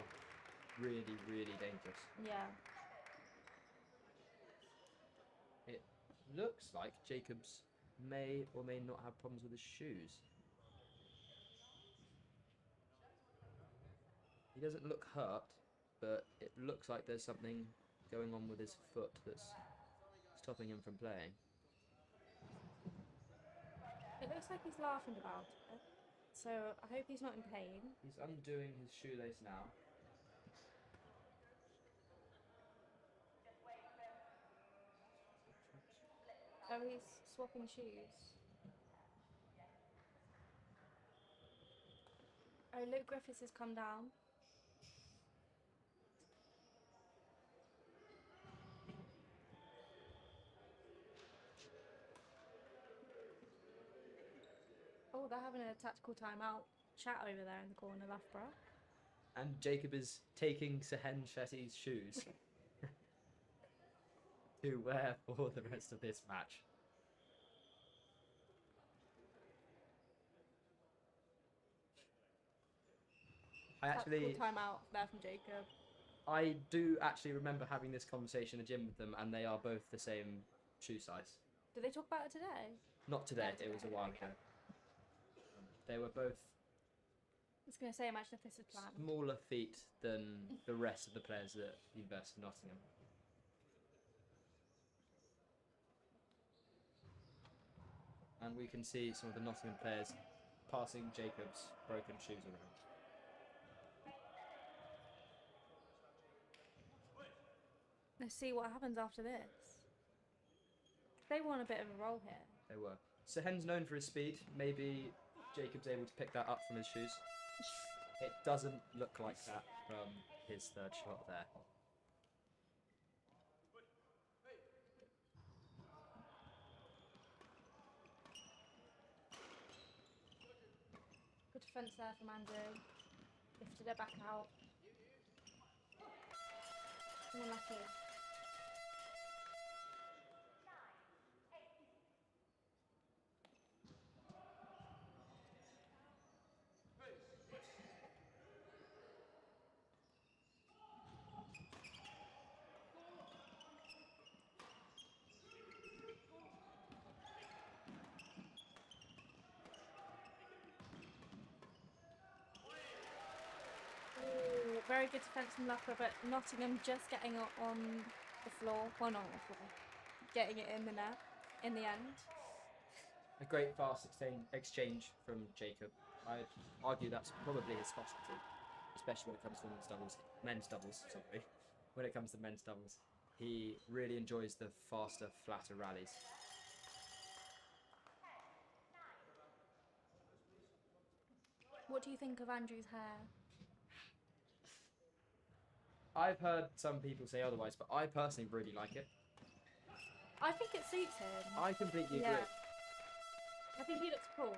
really, really dangerous. Yeah. It looks like Jacobs may or may not have problems with his shoes. He doesn't look hurt, but it looks like there's something going on with his foot that's stopping him from playing. It looks like he's laughing about it, so I hope he's not in pain. He's undoing his shoelace now. Oh, he's swapping shoes. Oh, Luke Griffiths has come down. Oh, they're having a tactical timeout chat over there in the corner, Loughborough. And Jacob is taking Sehen Shetty's shoes to wear for the rest of this match. Tactical timeout there from Jacob. I do actually remember having this conversation in the gym with them, and they are both the same shoe size. Did they talk about it today? Not today, it was a while ago. They were both I was going to say, imagine if this is planned. smaller feet than the rest of the players at University of Nottingham. And we can see some of the Nottingham players passing Jacob's broken shoes around. Let's see what happens after this. They won a bit of a roll here. They were. Sehen's known for his speed. Maybe Jacob's able to pick that up from his shoes. It doesn't look like that from his third shot there. Good defence there from Andrew. Lifted it back out. Unlucky. Very good defence from Loughborough, but Nottingham just getting it on the floor. Well, not on the floor. Getting it in the net in the end. A great fast exchange from Jacob. I'd argue that's probably his specialty, especially when it comes to men's doubles, sorry. When it comes to men's doubles, he really enjoys the faster, flatter rallies. What do you think of Andrew's hair? I've heard some people say otherwise, but I personally really like it. I think it suits him. I completely agree. Yeah. I think he looks cool.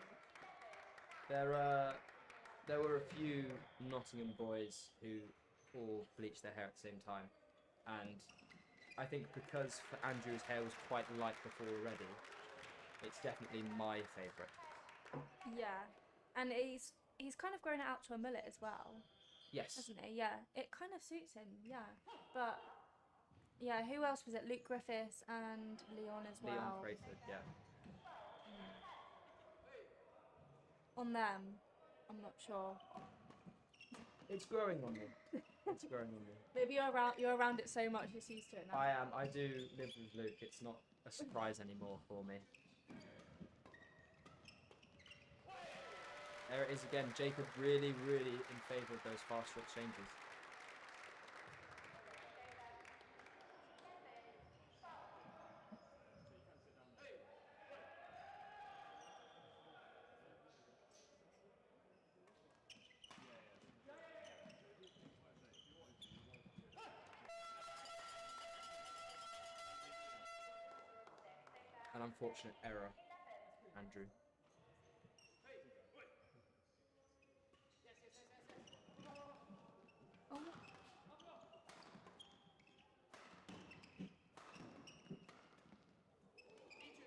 There are there were a few Nottingham boys who all bleached their hair at the same time, and I think because for Andrew his hair was quite light before already, it's definitely my favourite. Yeah, and he's kind of grown it out to a mullet as well, Yes. hasn't he? Yeah, it kind of suits him. Yeah, but yeah, who else was it? Luke Griffiths and Leon as well. Leon Crayford, yeah. On them, I'm not sure. It's growing on me. It's growing on me. Maybe you're around it so much you're used to it now. I am. I do live with Luke. It's not a surprise anymore for me. There it is again. Jacob really, really in favour of those faster exchanges. An unfortunate error, Andrew. Oh.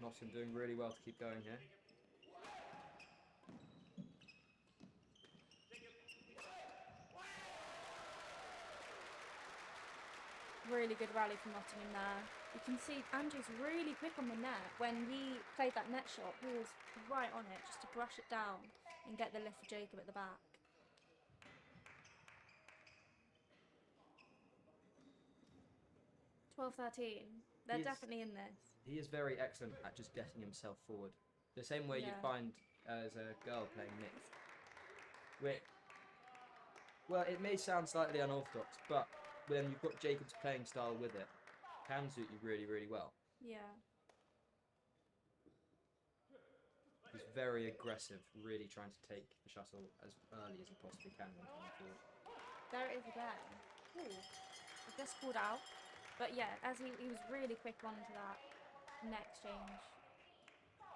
Nottingham doing really well to keep going here. Really good rally from Nottingham there. You can see Andrew's really quick on the net. When he played that net shot, he was right on it just to brush it down and get the lift for Jacob at the back. They're definitely in this. He is very excellent at just getting himself forward. The same way you find as a girl playing mixed. Well, it may sound slightly unorthodox, but when you've got Jacob's playing style with it, can suit you really, really well. Yeah. He's very aggressive, really trying to take the shuttle as early as he possibly can when coming forward. There it is again. Ooh. I just called out. But yeah, as he was really quick onto that net exchange.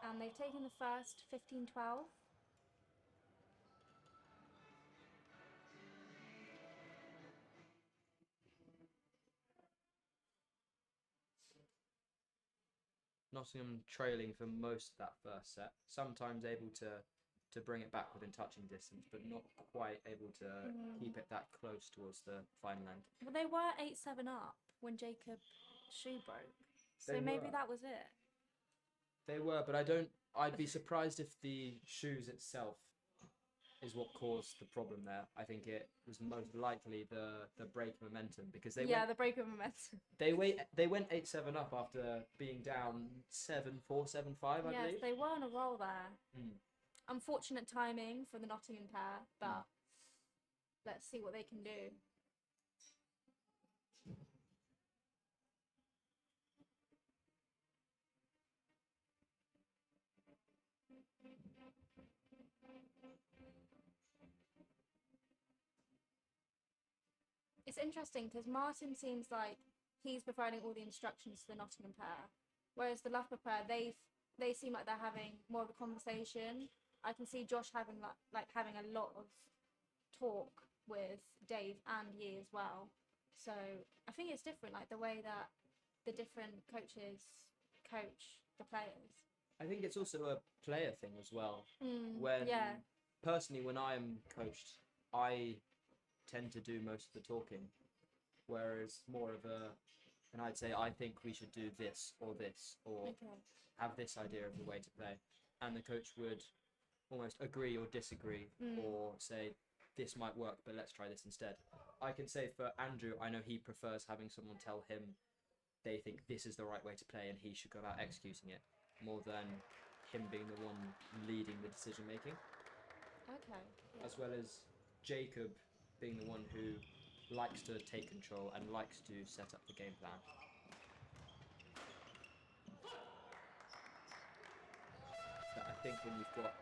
And they've taken the first 15-12. Nottingham trailing for most of that first set, sometimes able to bring it back within touching distance, but not quite able to keep it that close towards the final end. Well, they were 8-7 up when Jacob's shoe broke, so maybe that was it. They were, but I'd be surprised if the shoes itself is what caused the problem there. I think it was most likely the break momentum, because the break of momentum. They went 8-7 up after being down 7-4, 7-5, I believe. Yes, they were on a roll there. Mm. Unfortunate timing for the Nottingham pair, but let's see what they can do. It's interesting because Martin seems like he's providing all the instructions to the Nottingham pair, whereas the Loughborough pair, they seem like they're having more of a conversation. I can see Josh having having a lot of talk with Dave and Yi as well. So I think it's different, like the way that the different coaches coach the players. I think it's also a player thing as well. Personally, when I'm coached, I tend to do most of the talking, whereas more of and I'd say, I think we should do this or have this idea of the way to play, and the coach would almost agree or disagree or say this might work but let's try this instead. I can say for Andrew, I know he prefers having someone tell him they think this is the right way to play and he should go about executing it, more than him being the one leading the decision making. Okay. Yeah. As well as Jacob being the one who likes to take control and likes to set up the game plan. But I think when you've got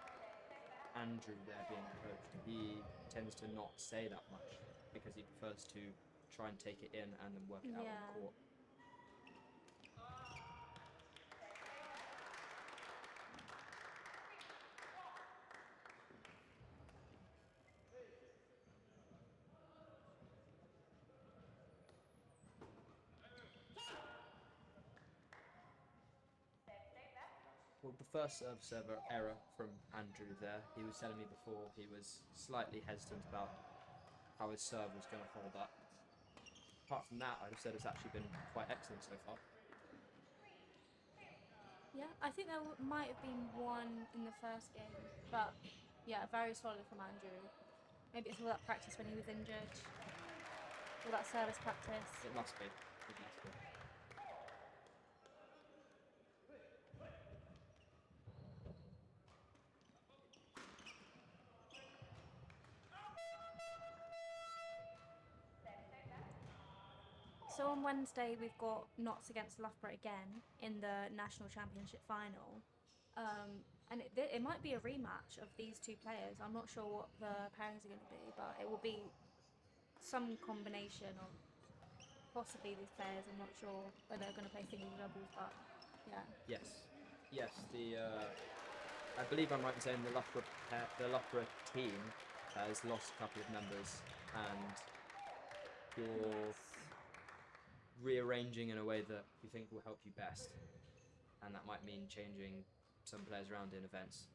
Andrew there being coached, he tends to not say that much because he prefers to try and take it in and then work it out on the court. first server error from Andrew there. He was telling me before he was slightly hesitant about how his serve was going to hold up. Apart from that, I'd have said it's actually been quite excellent so far. Yeah, I think there might have been one in the first game, but yeah, very solid from Andrew. Maybe it's all that practice when he was injured, all that service practice. It must be. It must be. So on Wednesday we've got Notts against Loughborough again in the National Championship final. And it might be a rematch of these two players. I'm not sure what the pairings are going to be, but it will be some combination of possibly these players. I'm not sure whether they're going to play singles or doubles, but yeah. Yes. I believe I'm right in saying the Loughborough team has lost a couple of members, and you're rearranging in a way that you think will help you best, and that might mean changing some players around in events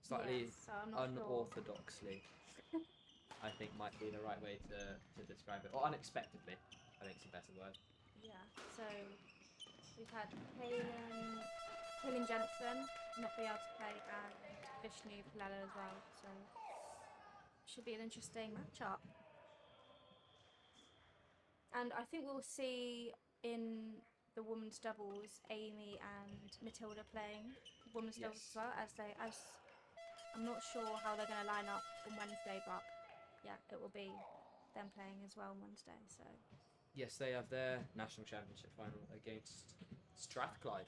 slightly So I'm not unorthodoxly. I think might be the right way to describe it, or unexpectedly, I think is a better word. Yeah, so we've had Kaylin Jensen not be able to play, and Vishnu Palella as well, so should be an interesting matchup. And I think we'll see in the women's doubles Amy and Matilda playing women's doubles as well, as I'm not sure how they're going to line up on Wednesday, but yeah, it will be them playing as well on Wednesday. So Yes, they have their national championship final against Strathclyde,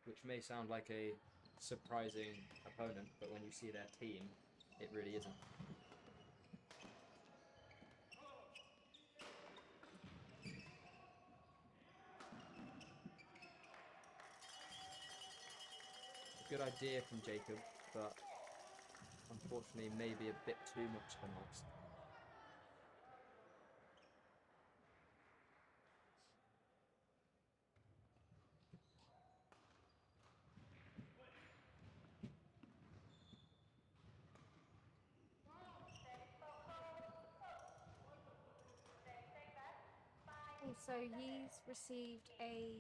which may sound like a surprising opponent, but when you see their team, it really isn't. Good idea from Jacob, but unfortunately maybe a bit too much of an ask. also he's received a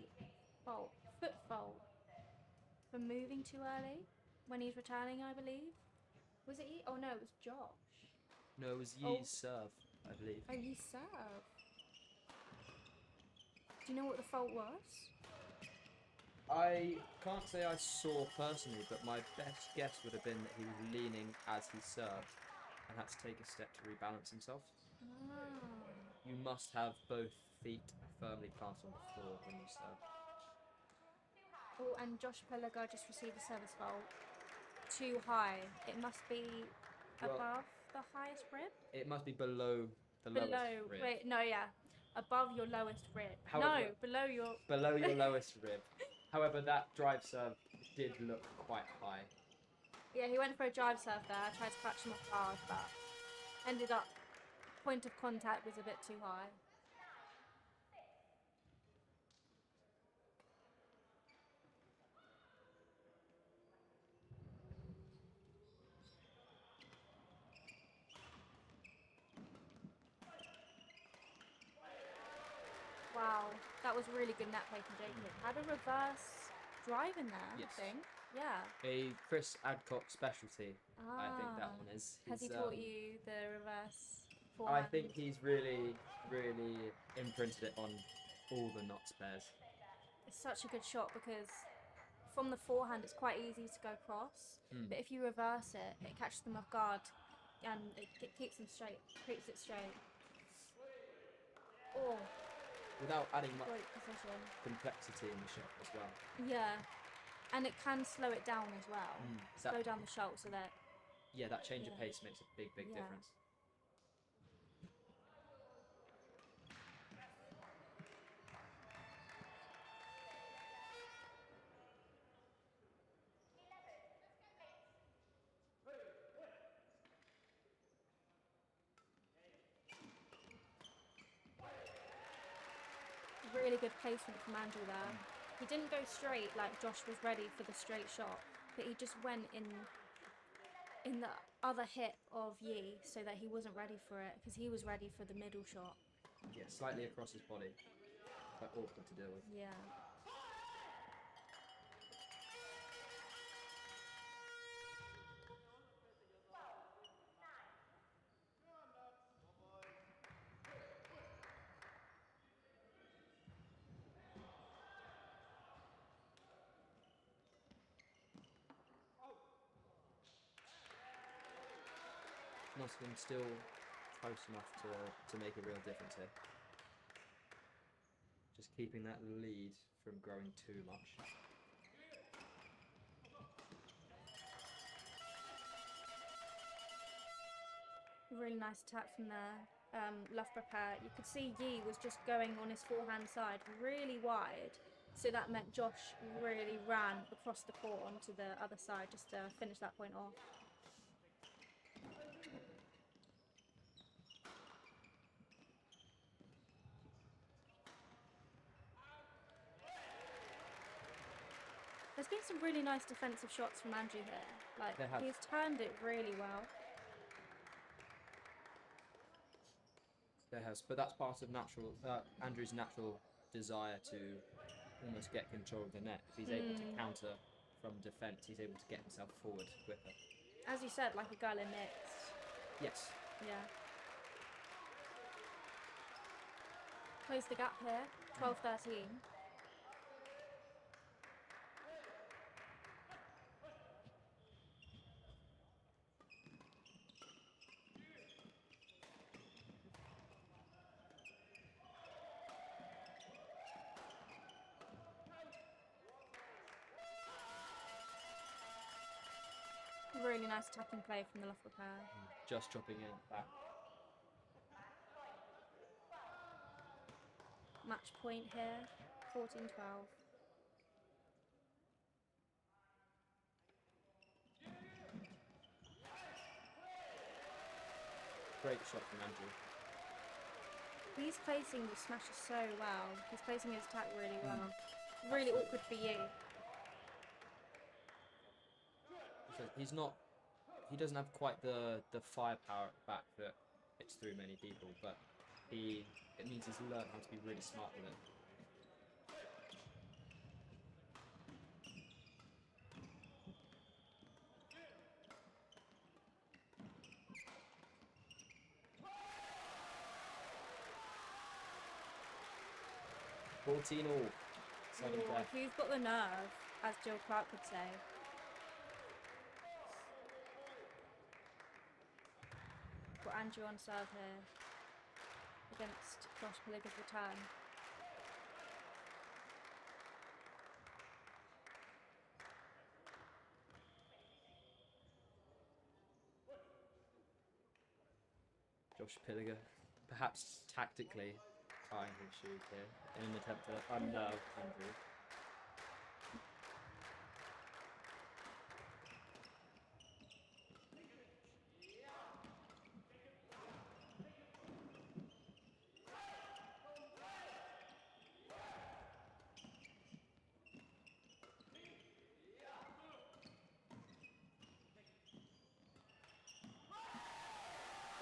foot fault for moving too early when he's returning, I believe. Was it he? Oh no, it was Josh. No, it was Yee's serve, I believe. Oh, he served. Do you know what the fault was? I can't say I saw personally, but my best guess would have been that he was leaning as he served and had to take a step to rebalance himself. Ah. You must have both feet firmly planted on the floor when you serve. Oh, and Josh Pelagar just received a service fault. Too high. It must be above the highest rib? It must be below the lowest rib. Wait, no, yeah. Above your lowest rib. However, below your... Below your lowest rib. However, that drive serve did look quite high. Yeah, he went for a drive serve there. I tried to catch him off guard, but ended up... Point of contact was a bit too high. Wow, that was really good net play from Jacob. Had a reverse drive in there, Yes. I think. Yeah. A Chris Adcock specialty, I think that one is. Has he taught you the reverse I forehand? think he's really imprinted it on all the Notts players. It's such a good shot because from the forehand it's quite easy to go cross, but if you reverse it, it catches them off guard and it keeps them straight, keeps it straight. Oh, Without adding much great position. complexity in the shot as well. Yeah, and it can slow it down as well. Slow down the shot so that... Yeah, that change of pace makes a big Yeah. difference. Really good placement from Andrew there. He didn't go straight like Josh was ready for the straight shot, but he just went in the other hip of Yi so that he wasn't ready for it, because he was ready for the middle shot. Yeah, slightly across his body. Quite awkward to deal with. Yeah. Nottingham still close enough to make a real difference here. Just keeping that lead from growing too much. Really nice attack from the Loughborough pair. You could see Yi was just going on his forehand side really wide, so that meant Josh really ran across the court onto the other side just to finish that point off. There's been some really nice defensive shots from Andrew here. Like, he's turned it really well. There has, but that's part of Andrew's natural desire to almost get control of the net. If he's able to counter from defence, he's able to get himself forward quicker. As you said, like a girl in mixed. Yes. Yeah. Close the gap here, 12-13. Really nice attacking play from the Loughborough pair. Just dropping in back. Match point here, 14-12. Great shot from Andrew. He's placing the smasher so well. He's placing his attack really well. Really awkward for you. He doesn't have quite the firepower at the back that hits through many people, but it means he's learned how to be really smart with it. Who's got the nerve, as Jill Clark would say. Got Andrew on serve here against Josh Pilliger's return. Josh Pilliger, perhaps tactically tying his shoes here in an attempt to unnerve Andrew.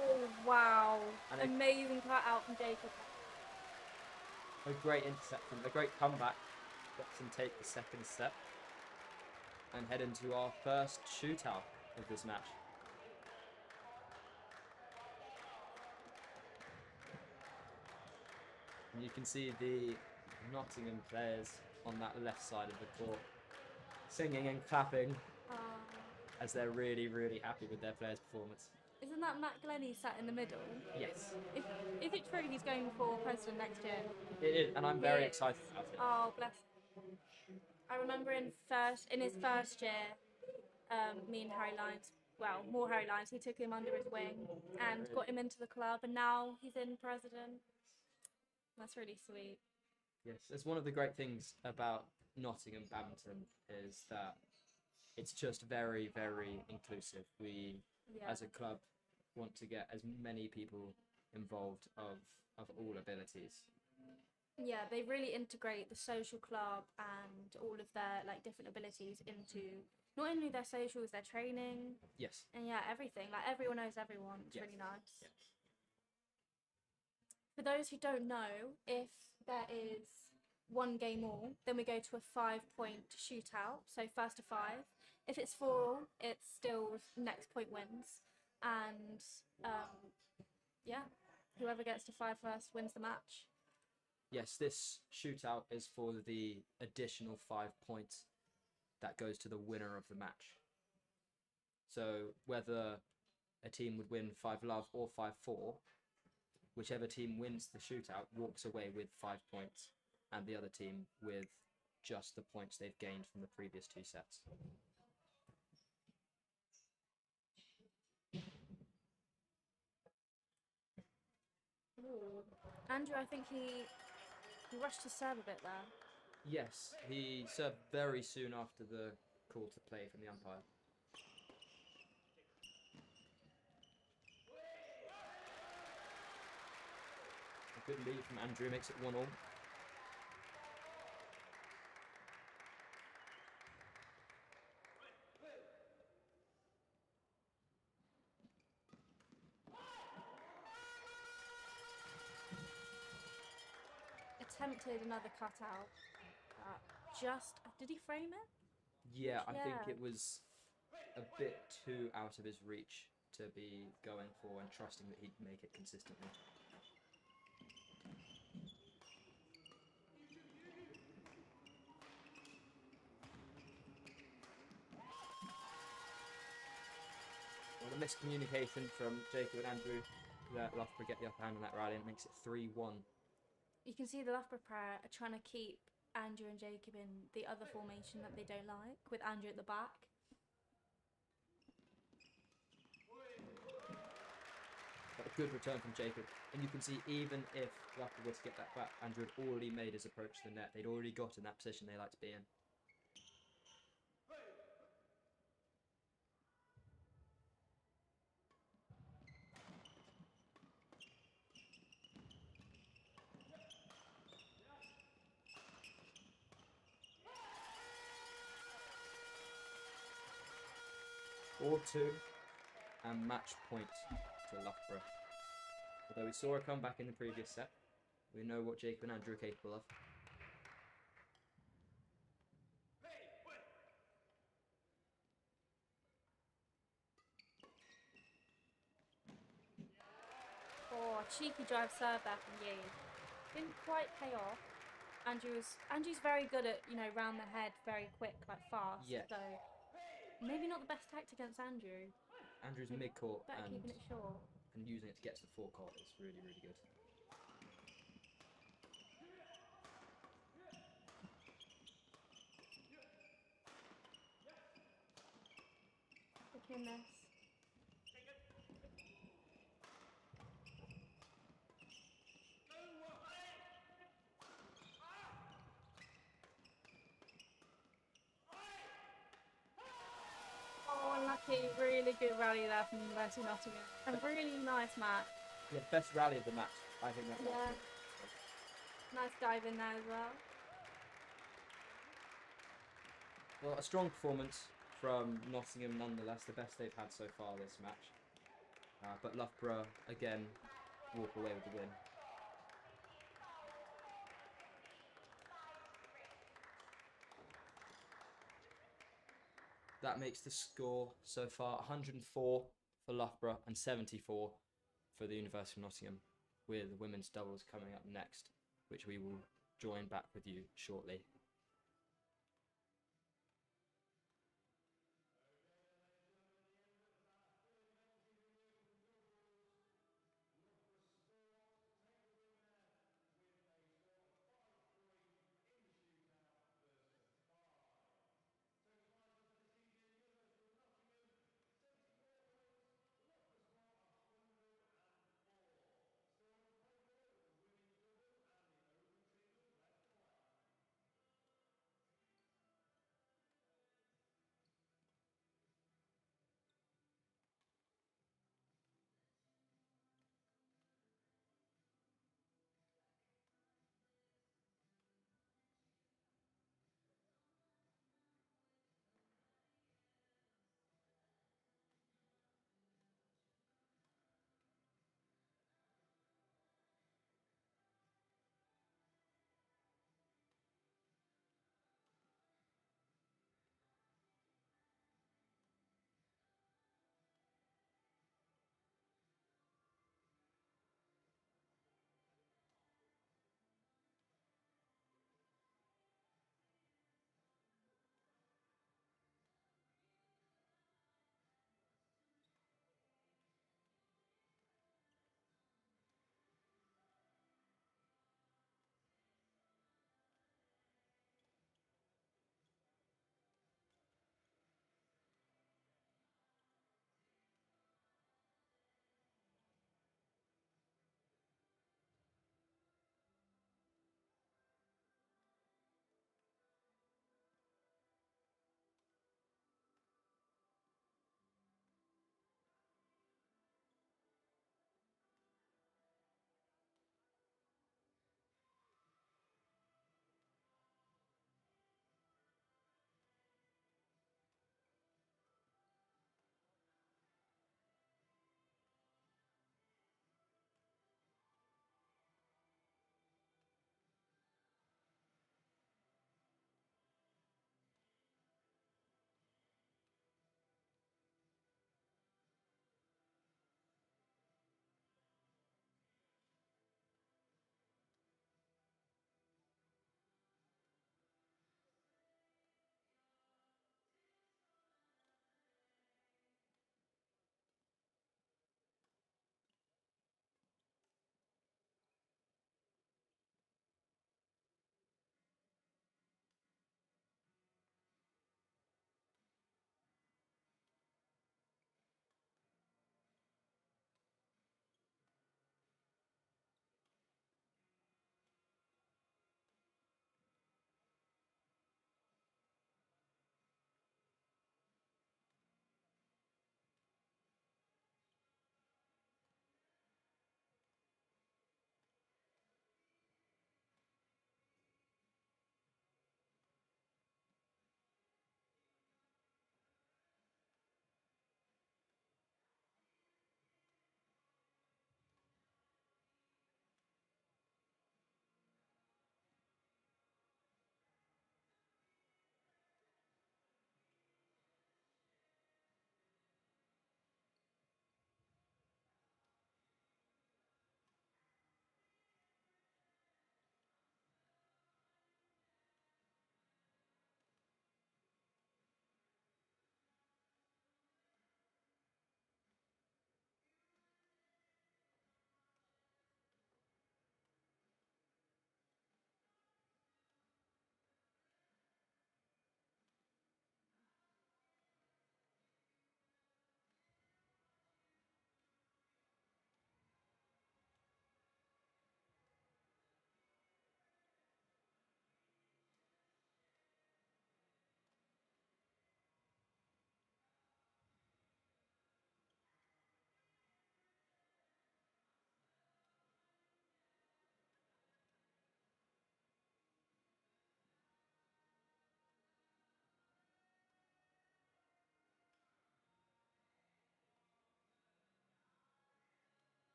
Oh, wow. Amazing cut out from Jacob. A great interception, a great comeback. Lets him take the second step and head into our first shootout of this match. And you can see the Nottingham players on that left side of the court singing and clapping as they're really, really happy with their players' performance. Isn't that Matt Glennie sat in the middle? Yes. Is it true he's going for president next year? It is, and I'm very excited about it. Oh, bless him. I remember in his first year, me and Harry Lyons, well, more Harry Lyons, he took him under his wing and got him into the club, and now he's in president. That's really sweet. Yes, it's one of the great things about Nottingham Badminton is that it's just very, very inclusive. We, as a club, want to get as many people involved of all abilities. Yeah, they really integrate the social club and all of their like different abilities into not only their socials, their training, Yes. and yeah, everything. Like everyone knows everyone. It's Yes. really nice. Yes. For those who don't know, if there is one game all, then we go to a 5 point shootout. So first to five. If it's 4 all, it's still next point wins. And yeah, whoever gets to five first wins the match. Yes, this shootout is for the additional 5 points that goes to the winner of the match. So whether a team would win 5-love or 5-4, whichever team wins the shootout walks away with 5 points, and the other team with just the points they've gained from the previous two sets. Ooh. Andrew, I think he rushed his serve a bit there. Yes, he served very soon after the call to play from the umpire. A good lead from Andrew makes it 1-1. Attempted another cutout. Did he frame it? Yeah, I think Yeah. it was a bit too out of his reach to be going for and trusting that he'd make it consistently. Well, the miscommunication from Jacob and Andrew let Loughborough get the upper hand in that rally and makes it 3-1. You can see the Loughborough player are trying to keep Andrew and Jacob in the other formation that they don't like, with Andrew at the back. But a good return from Jacob. And you can see even if Loughborough were to get that back, Andrew had already made his approach to the net. They'd already got in that position they like to be in. Or 2 and match point to Loughborough. Although we saw a comeback in the previous set, we know what Jacob and Andrew are capable of. Oh, cheeky drive serve there from Yi. Didn't quite pay off. Andrew's very good at, round the head, very quick, like fast. Yeah. So maybe not the best tactic against Andrew. Andrew's mid-court Better keeping it short. and using it to get to the forecourt is really, really good. Look in this. Oh, unlucky. Really good rally there from University of Nottingham. A really nice match. Yeah, best rally of the match. I think that. Yeah. Nice dive in there as well. Well, a strong performance from Nottingham nonetheless, the best they've had so far this match. But Loughborough, again, walk away with the win. That makes the score so far 104 for Loughborough and 74 for the University of Nottingham, with the women's doubles coming up next, which we will join back with you shortly.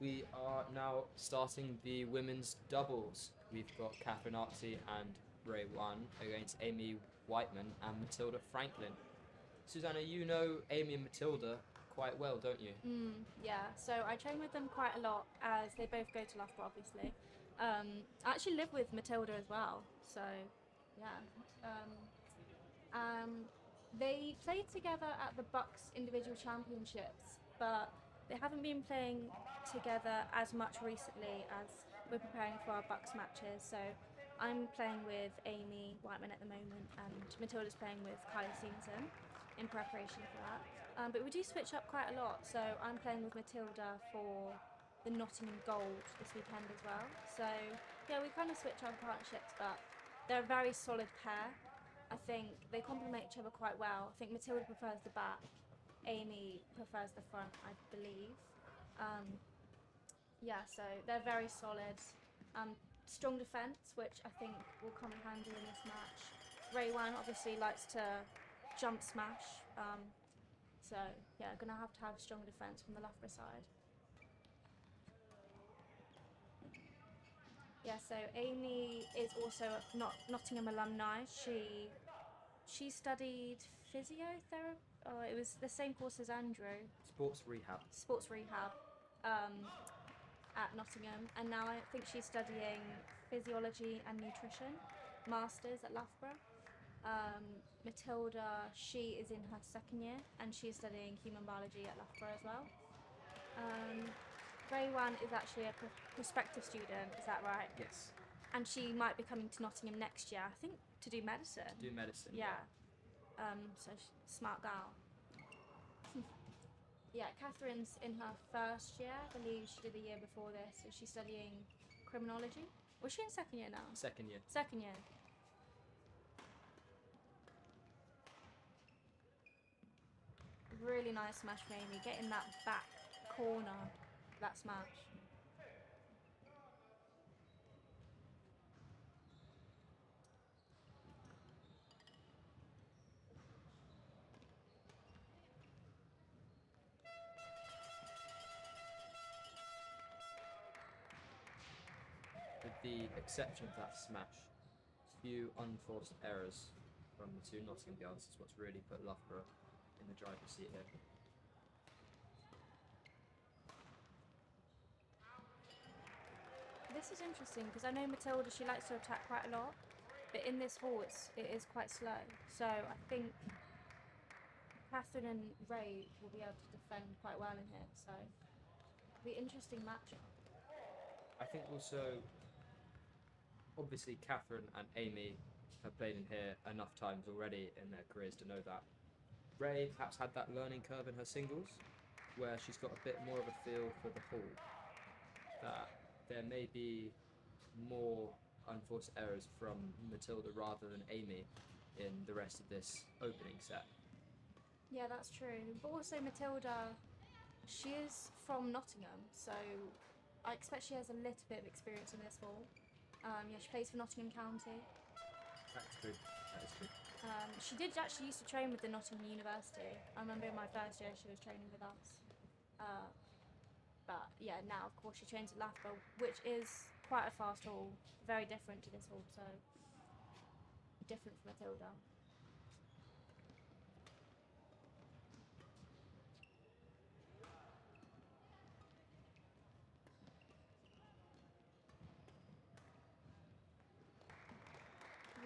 We are now starting the women's doubles. We've got Catherine Artsy and Ray Wan against Amy Whiteman and Matilda Franklin. Susanna, you know Amy and Matilda quite well, don't you? Yeah, so I train with them quite a lot as they both go to Loughborough, obviously. I actually live with Matilda as well, so yeah. They played together at the Bucks individual championships, but they haven't been playing together as much recently as we're preparing for our Bucks matches. So I'm playing with Amy Whiteman at the moment, and Matilda's playing with Kylie Stevenson in preparation for that. But we do switch up quite a lot. So I'm playing with Matilda for the Nottingham Gold this weekend as well. So yeah, we kind of switch our partnerships, but they're a very solid pair. I think they complement each other quite well. I think Matilda prefers the back, Amy prefers the front, I believe. Yeah, so they're very solid. Strong defence, which I think will come in handy in this match. Ray Wan obviously likes to jump smash, so yeah, gonna have to have strong defence from the Loughborough side. Yeah, so Amy is also a Nottingham alumni. She studied physiotherapy. Oh, it was the same course as Andrew. Sports rehab. Sports rehab at Nottingham, and now I think she's studying physiology and nutrition, masters at Loughborough. Matilda, she is in her second year, and she's studying human biology at Loughborough as well. Ray Wan is actually a prospective student, is that right? Yes. And she might be coming to Nottingham next year, I think, to do medicine. Do medicine. Yeah. So smart gal. Yeah, Catherine's in her first year. I believe she did the year before this. So she's studying criminology. Was she in second year now? Second year. Second year. Really nice smash from Amy. Getting that back corner, that smash. With the exception of that smash, few unforced errors from the two Nottingham girls is what's really put Loughborough in the driver's seat here. This is interesting because I know Matilda, she likes to attack quite a lot, but in this hall it is quite slow. So I think Catherine and Ray will be able to defend quite well in here. So it'll be an interesting matchup. I think also, obviously, Catherine and Amy have played in here enough times already in their careers to know that. Ray perhaps had that learning curve in her singles, where she's got a bit more of a feel for the hall. That there may be more unforced errors from Matilda rather than Amy in the rest of this opening set. Yeah, that's true. But also Matilda, she is from Nottingham, so I expect she has a little bit of experience in this hall. Yeah, she plays for Nottingham County. That's true. That is true. She did actually used to train with the Nottingham University. I remember in my first year she was training with us. But yeah, now of course she trains at Loughborough, which is quite a fast hall, very different to this hall, so different from Matilda.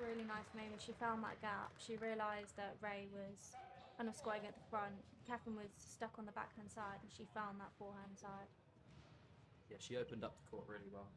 Really nice moment. She found that gap. She realised that Ray was kind of squatting at the front. Catherine was stuck on the backhand side, and she found that forehand side. Yeah, she opened up the court really well.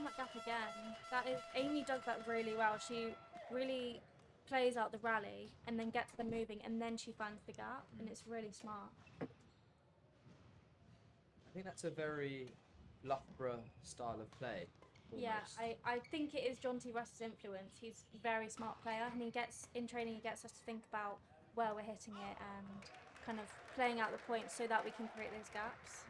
found that gap again. That is, Amy does that really well. She really plays out the rally and then gets them moving, and then she finds the gap, and it's really smart. I think that's a very Loughborough style of play. Almost. Yeah, I think it is John T. Russ's influence. He's a very smart player, and in training he gets us to think about where we're hitting it and kind of playing out the points so that we can create those gaps.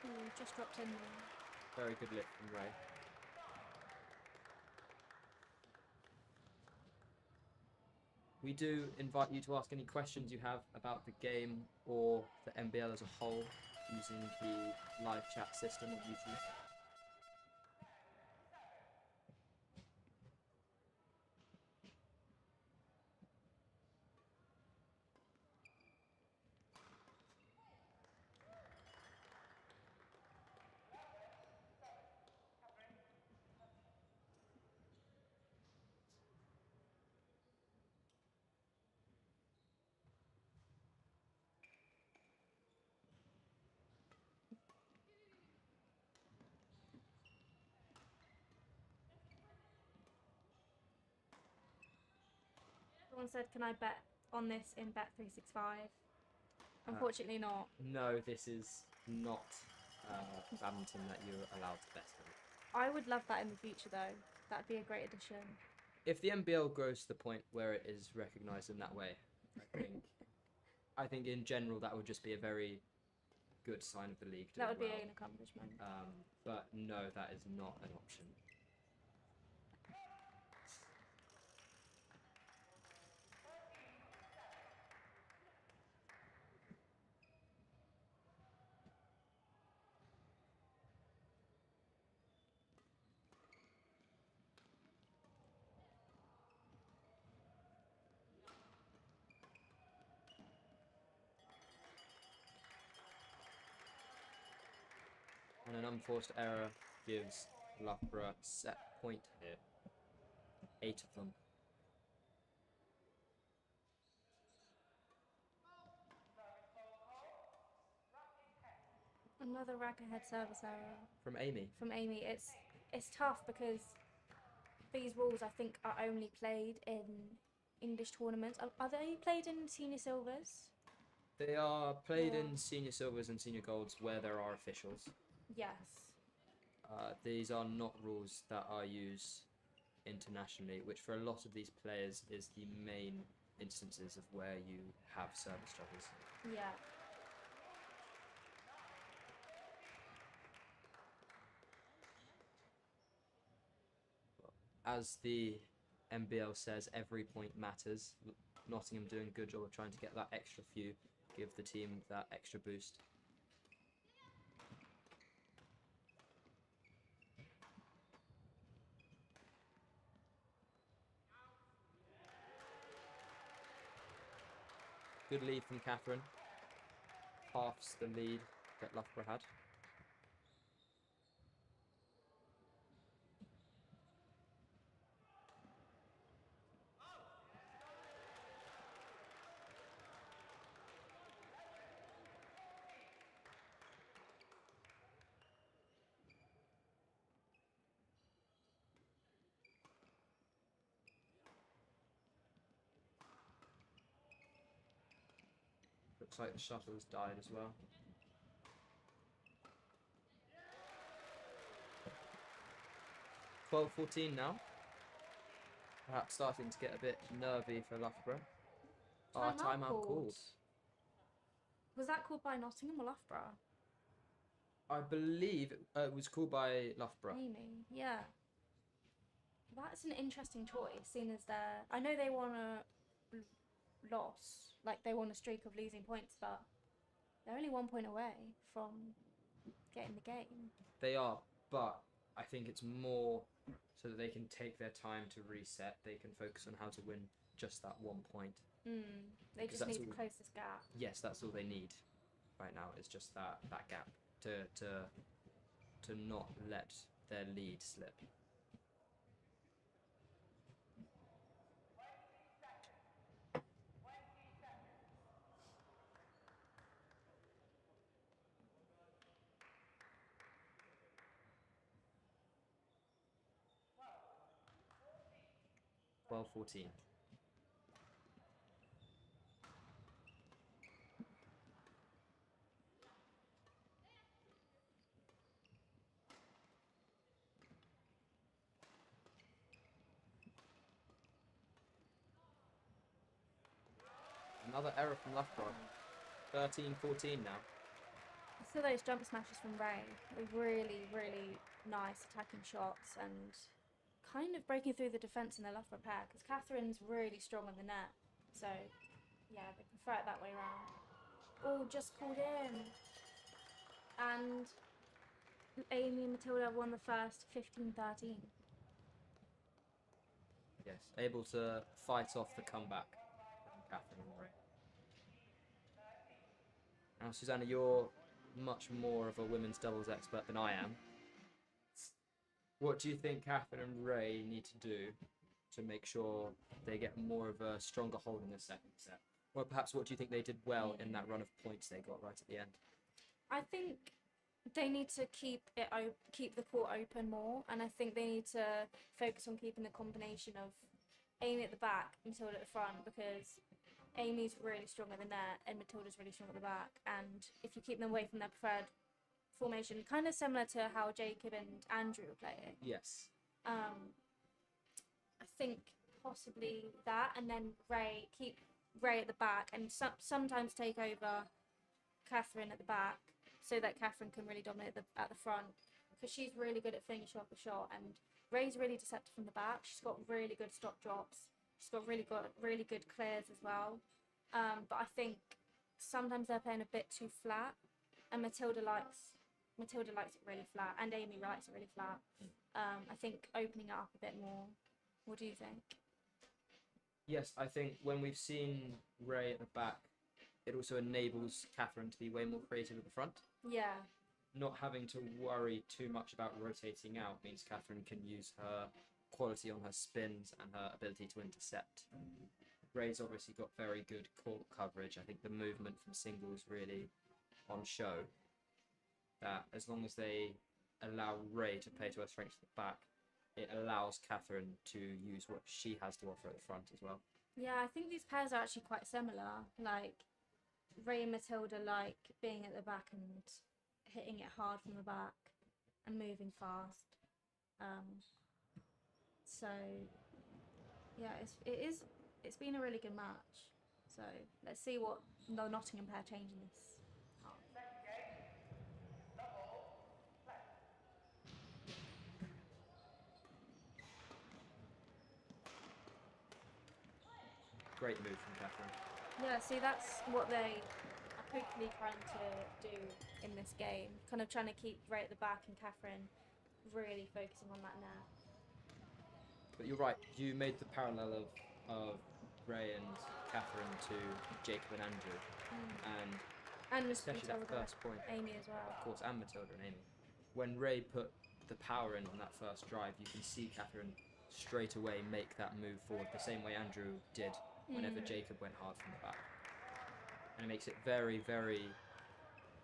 Ooh, just dropped in there. Very good lift from Ray. We do invite you to ask any questions you have about the game or the NBL as a whole using the live chat system on YouTube. Someone said, can I bet on this in Bet365? Unfortunately not. No, this is not badminton that you're allowed to bet on. I would love that in the future though. That'd be a great addition. If the NBL grows to the point where it is recognised in that way, I think in general that would just be a very good sign of the league. That would be well. an accomplishment. But no, that is not an option. And an unforced error gives Loughborough set point here. 8 of them. Another rack ahead service error. From Amy. From Amy. It's tough because these rules I think are only played in English tournaments. Are they played in senior silvers? They are played in senior silvers and senior golds where there are officials. Yes. These are not rules that are used internationally, which for a lot of these players is the main instances of where you have service struggles. Yeah. As the NBL says, every point matters. Nottingham doing a good job of trying to get that extra few, give the team that extra boost. Good lead from Catherine. Halves the lead that Loughborough had. Looks like the shuttle's died as well. (12:14) now. Perhaps starting to get a bit nervy for Loughborough. Timeout called. Was that called by Nottingham or Loughborough? I believe it was called by Loughborough. Amy, yeah. That's an interesting choice, seeing as I know they won a loss, like they won a streak of losing points, but they're only 1 point away from getting the game. They are, but I think it's more so that they can take their time to reset. They can focus on how to win just that 1 point. They just need to close this gap. Yes, that's all they need right now. Is just that gap to not let their lead slip. Well, 14. Another error from Loughborough. 13-14 now. So those jump smashes from Ray were really, really nice attacking shots and kind of breaking through the defence in the Loughborough pair because Catherine's really strong on the net. So, yeah, they prefer it that way around. Oh, just called in. And Amy and Matilda won the first 15-13. Yes, able to fight off the comeback from Catherine and Ray. Now, Susanna, you're much more of a women's doubles expert than I am. What do you think Catherine and Ray need to do to make sure they get more of a stronger hold in the second set? Or perhaps what do you think they did well in that run of points they got right at the end? I think they need to keep the court open more, and I think they need to focus on keeping the combination of Amy at the back, Matilda at the front, because Amy's really strong at the net and Matilda's really strong at the back, and if you keep them away from their preferred formation, kind of similar to how Jacob and Andrew were playing. Yes. I think possibly that, and then keep Ray at the back, and sometimes take over Catherine at the back, so that Catherine can really dominate at the front, because she's really good at finishing off the shot, and Ray's really deceptive from the back. She's got really good stop drops. She's got really good clears as well. But I think sometimes they're playing a bit too flat, and Matilda likes it really flat, and Amy likes it really flat. I think opening it up a bit more. What do you think? Yes, I think when we've seen Ray at the back, it also enables Catherine to be way more creative at the front. Yeah. Not having to worry too much about rotating out means Catherine can use her quality on her spins and her ability to intercept. Ray's obviously got very good court coverage. I think the movement from singles really on show. That as long as they allow Ray to play to her strengths at the back, it allows Catherine to use what she has to offer at the front as well. Yeah, I think these pairs are actually quite similar. Like, Ray and Matilda like being at the back and hitting it hard from the back and moving fast. So, yeah, it's been a really good match. So, let's see what the Nottingham pair change in this. Great move from Catherine. Yeah, see, that's what they are hopefully trying to do in this game. Kind of trying to keep Ray at the back and Catherine really focusing on that net. But you're right, you made the parallel of Ray and Catherine to Jacob and Andrew. And especially Matilda, that first point. Amy as well. Of course, and Matilda and Amy. When Ray put the power in on that first drive, you can see Catherine straight away make that move forward, the same way Andrew did whenever Jacob went hard from the back. And it makes it very, very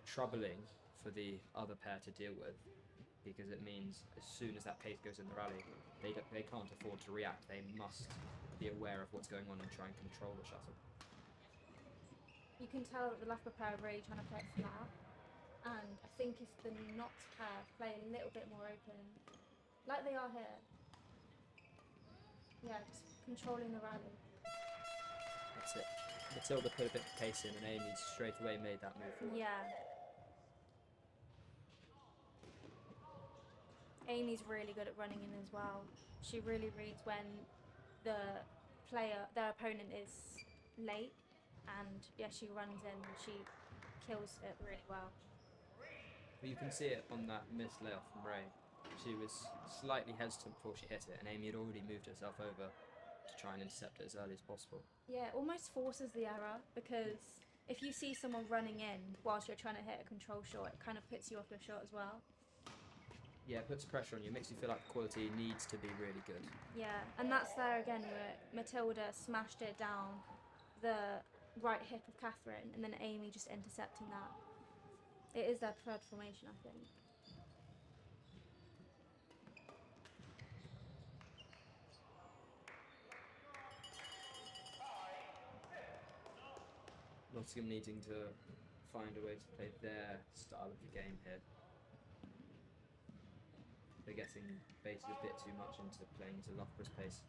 troubling for the other pair to deal with, because it means as soon as that pace goes in the rally, they can't afford to react. They must be aware of what's going on and try and control the shuttle. You can tell that the Loughborough pair are really trying to play it flat, and I think if the Notts pair play a little bit more open, like they are here, yeah, just controlling the rally. That's it. Matilda put a bit of pace in and Amy straight away made that move forward. Yeah. Amy's really good at running in as well. She really reads when their opponent is late, and yeah, she runs in and she kills it really well. But you can see it on that missed layoff from Ray. She was slightly hesitant before she hit it, and Amy had already moved herself over to try and intercept it as early as possible. Yeah, it almost forces the error, because if you see someone running in whilst you're trying to hit a control shot, it kind of puts you off your shot as well. Yeah, it puts pressure on you, makes you feel like the quality needs to be really good. Yeah, and that's there again where Matilda smashed it down the right hip of Catherine, and then Amy just intercepting that. It is their preferred formation, I think. Nottingham needing to find a way to play their style of the game here. They're getting baited a bit too much into playing to Loughborough's pace.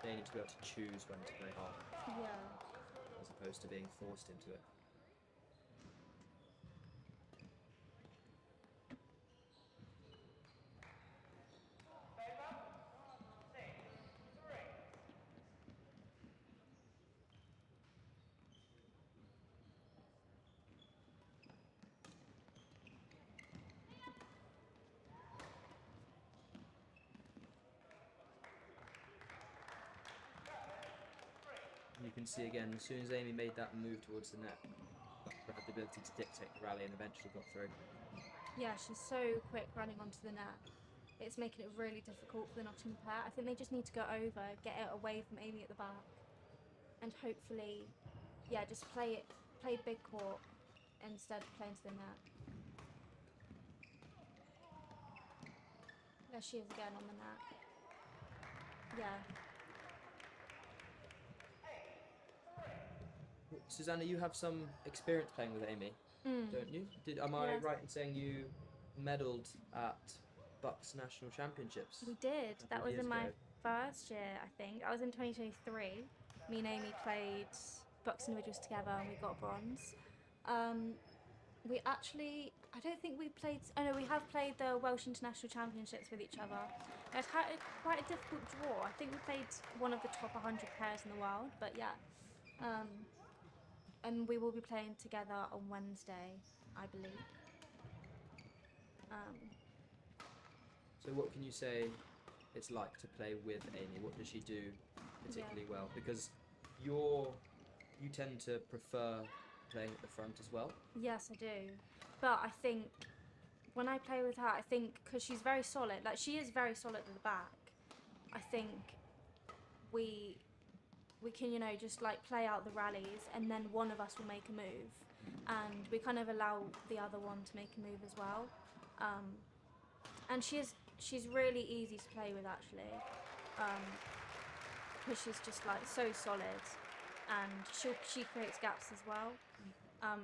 They need to be able to choose when to play hard, Yeah. as opposed to being forced into it. You can see again, as soon as Amy made that move towards the net, she had the ability to dictate the rally and eventually got through. Yeah, she's so quick running onto the net. It's making it really difficult for the Nottingham pair. I think they just need to go over, get it away from Amy at the back, and hopefully, yeah, just play big court instead of playing to the net. There she is again on the net. Yeah. Susanna, you have some experience playing with Amy, don't you? Am I Yes. right in saying you medalled at Bucks National Championships? We did. A couple That of was years in my ago? first year, I think. I was in 2023. Me and Amy played box individuals together and we got bronze. We actually, I don't think we played, oh no, we have played the Welsh International Championships with each other. It's quite a difficult draw. I think we played one of the top 100 pairs in the world, but yeah. And we will be playing together on Wednesday, I believe. So what can you say it's like to play with Amy? What does she do particularly well? Because you tend to prefer playing at the front as well. Yes, I do. But I think when I play with her, I think because she's very solid, like she is very solid at the back, I think we can, you know, just like play out the rallies and then one of us will make a move. And we kind of allow the other one to make a move as well. And she's really easy to play with actually. Because she's just like so solid and she creates gaps as well.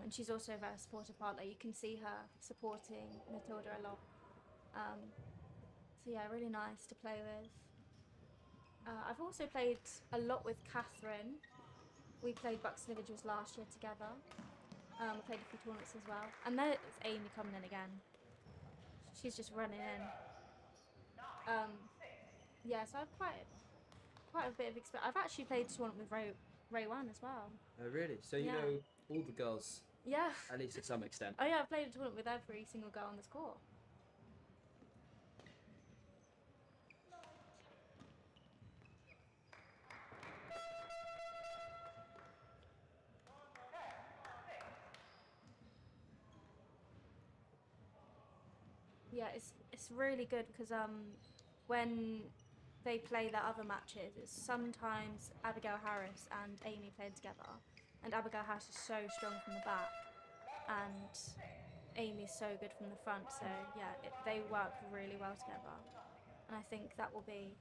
And she's also a very supportive partner. You can see her supporting Matilda a lot. So yeah, really nice to play with. I've also played a lot with Catherine. We played Bucks individuals last year together. We played a few tournaments as well. And there's Amy coming in again. She's just running in. Yeah, so I've quite a bit of experience. I've actually played a tournament with Ray Wan as well. Oh really? So you know all the girls, Yeah. at least to some extent. Oh yeah, I've played a tournament with every single girl on this court. Yeah, it's really good because when they play their other matches, it's sometimes Abigail Harris and Amy playing together, and Abigail Harris is so strong from the back, and Amy's so good from the front. So yeah, they work really well together, and I think that will be.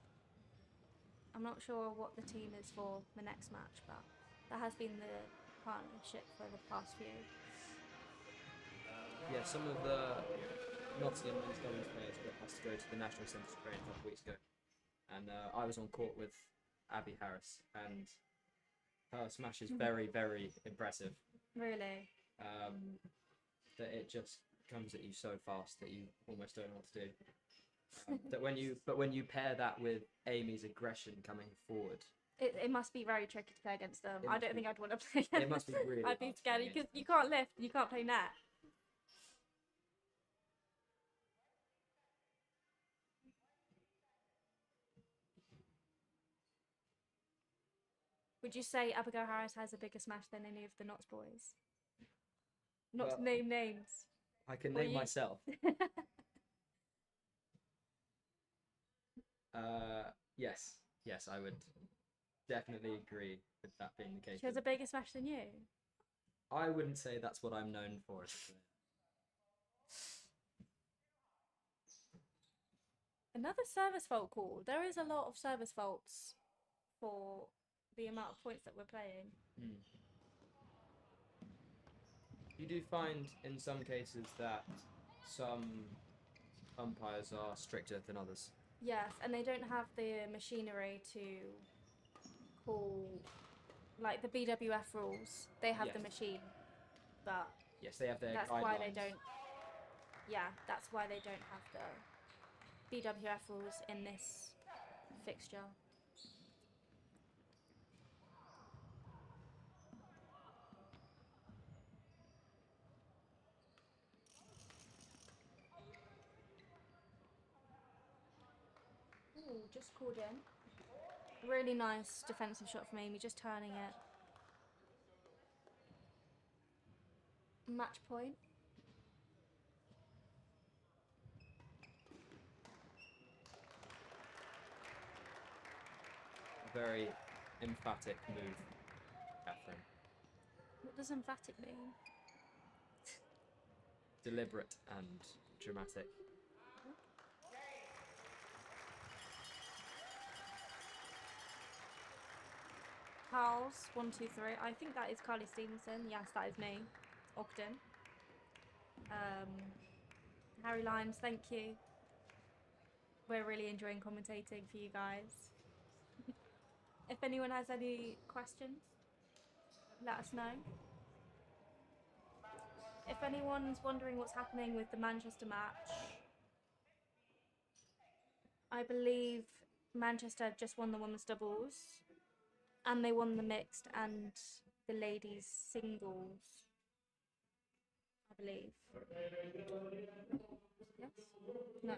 I'm not sure what the team is for the next match, but that has been the partnership for the past few. Yeah, some of the Nottingham men's doubles players got asked to go to the National Centre to train a couple of weeks ago. And I was on court with Abby Harris, and her smash is very, very impressive. Really? That it just comes at you so fast that you almost don't know what to do. But when you pair that with Amy's aggression coming forward, It must be very tricky to play against them. I don't think I'd want to play against it must be really I'd be hard to scared play because you can't lift, you can't play net. Would you say Abigail Harris has a bigger smash than any of the Notts boys? Not Well, to name names. I can Or name you. myself. Yes, yes, I would definitely agree with that being the case. She has a bigger smash than you. I wouldn't say that's what I'm known for as a player. Another service fault call. There is a lot of service faults for the amount of points that we're playing. You do find in some cases that some umpires are stricter than others. Yes, and they don't have the machinery to call, like the BWF rules. They have the Yes. machine, but Yes, they have their that's guidelines. why they don't. Yeah, that's why they don't have the BWF rules in this fixture. Ooh, just called in. Really nice defensive shot from Amy, just turning it. Match point. Very emphatic move, Catherine. What does emphatic mean? Deliberate and dramatic. Carl's 1, 2, 3. I think that is Carly Stevenson. Yes, that is me. Ogden. Harry Lyons, thank you. We're really enjoying commentating for you guys. If anyone has any questions, let us know. If anyone's wondering what's happening with the Manchester match, I believe Manchester have just won the women's doubles, and they won the mixed and the ladies singles, I believe. Yes? No.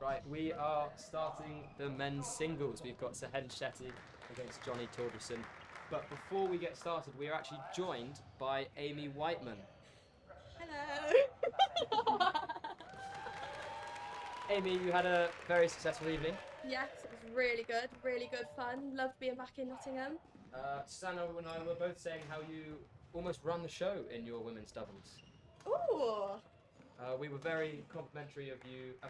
Right, we are starting the men's singles. We've got Sehen Shetty against Johnny Torgerson. But before we get started, we are actually joined by Amy Whiteman. Hello. Amy, you had a very successful evening. Yes, it was really good fun. Loved being back in Nottingham. Susanna and I were both saying how you almost run the show in your women's doubles. Ooh. We were very complimentary of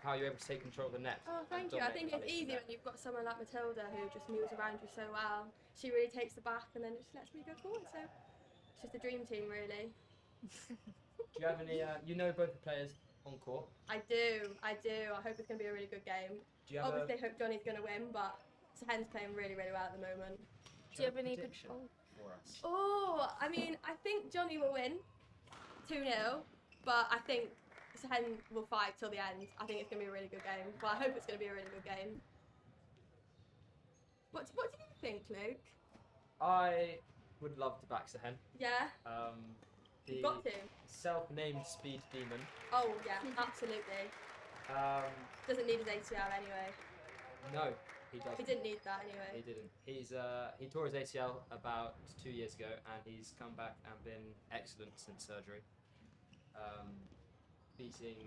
how you were able to take control of the net. Oh, thank you. I think it's easy when you've got someone like Matilda who just moves around you so well. She really takes the back and then just lets me go forward. So it's just a dream team, really. Do you have any? You know both the players on court. I do. I hope it's going to be a really good game. Do you have Obviously, I hope Johnny's going to win, but Sahen's playing really well at the moment. Do you have any prediction for us? Oh, I mean, I think Johnny will win 2-0, but I think Sahen will fight till the end. I think it's going to be a really good game. Well, I hope it's going to be a really good game. What do you think, Luke? I would love to back Sehen. Yeah? The You've got to. self-named speed demon. Oh, yeah, absolutely. Doesn't need his ACL anyway. No, he doesn't. He didn't need that anyway. He didn't. He tore his ACL about 2 years ago, and he's come back and been excellent since surgery, beating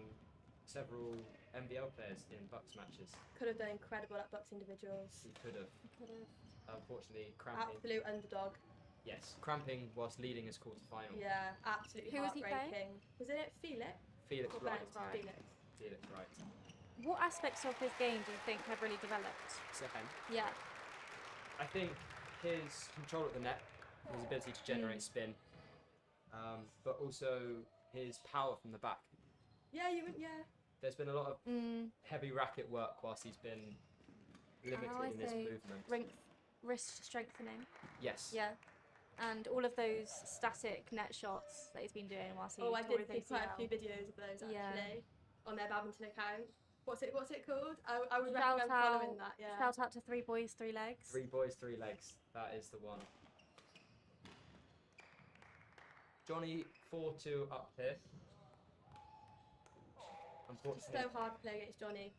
several NBL players in Bucks matches. Could have done incredible at Bucks individuals. He could have. Could have. Unfortunately, cramping. Absolute underdog. Yes, cramping whilst leading his quarter-final. Yeah, absolutely Who was he heartbreaking. Was it Felix? Felix Or Wright. Felix? Felix. Felix Wright. What aspects of his game do you think have really developed? Sehen. Yeah. I think his control at the net, his ability to generate spin, but also his power from the back. Yeah, There's been a lot of heavy racket work whilst he's been limited in his movement. Wrist strengthening. Yes. Yeah. And all of those static net shots that he's been doing whilst he I tore did his see quite a ACL. few videos of those actually Yeah. on their badminton account. What's it called? I would Shout recommend out, following that. Yeah. Shout out to 3 Boys, 3 Legs. 3 boys, 3 legs. That is the one. Johnny 4-2 up here. It's Unfortunately, so hard to play against Johnny.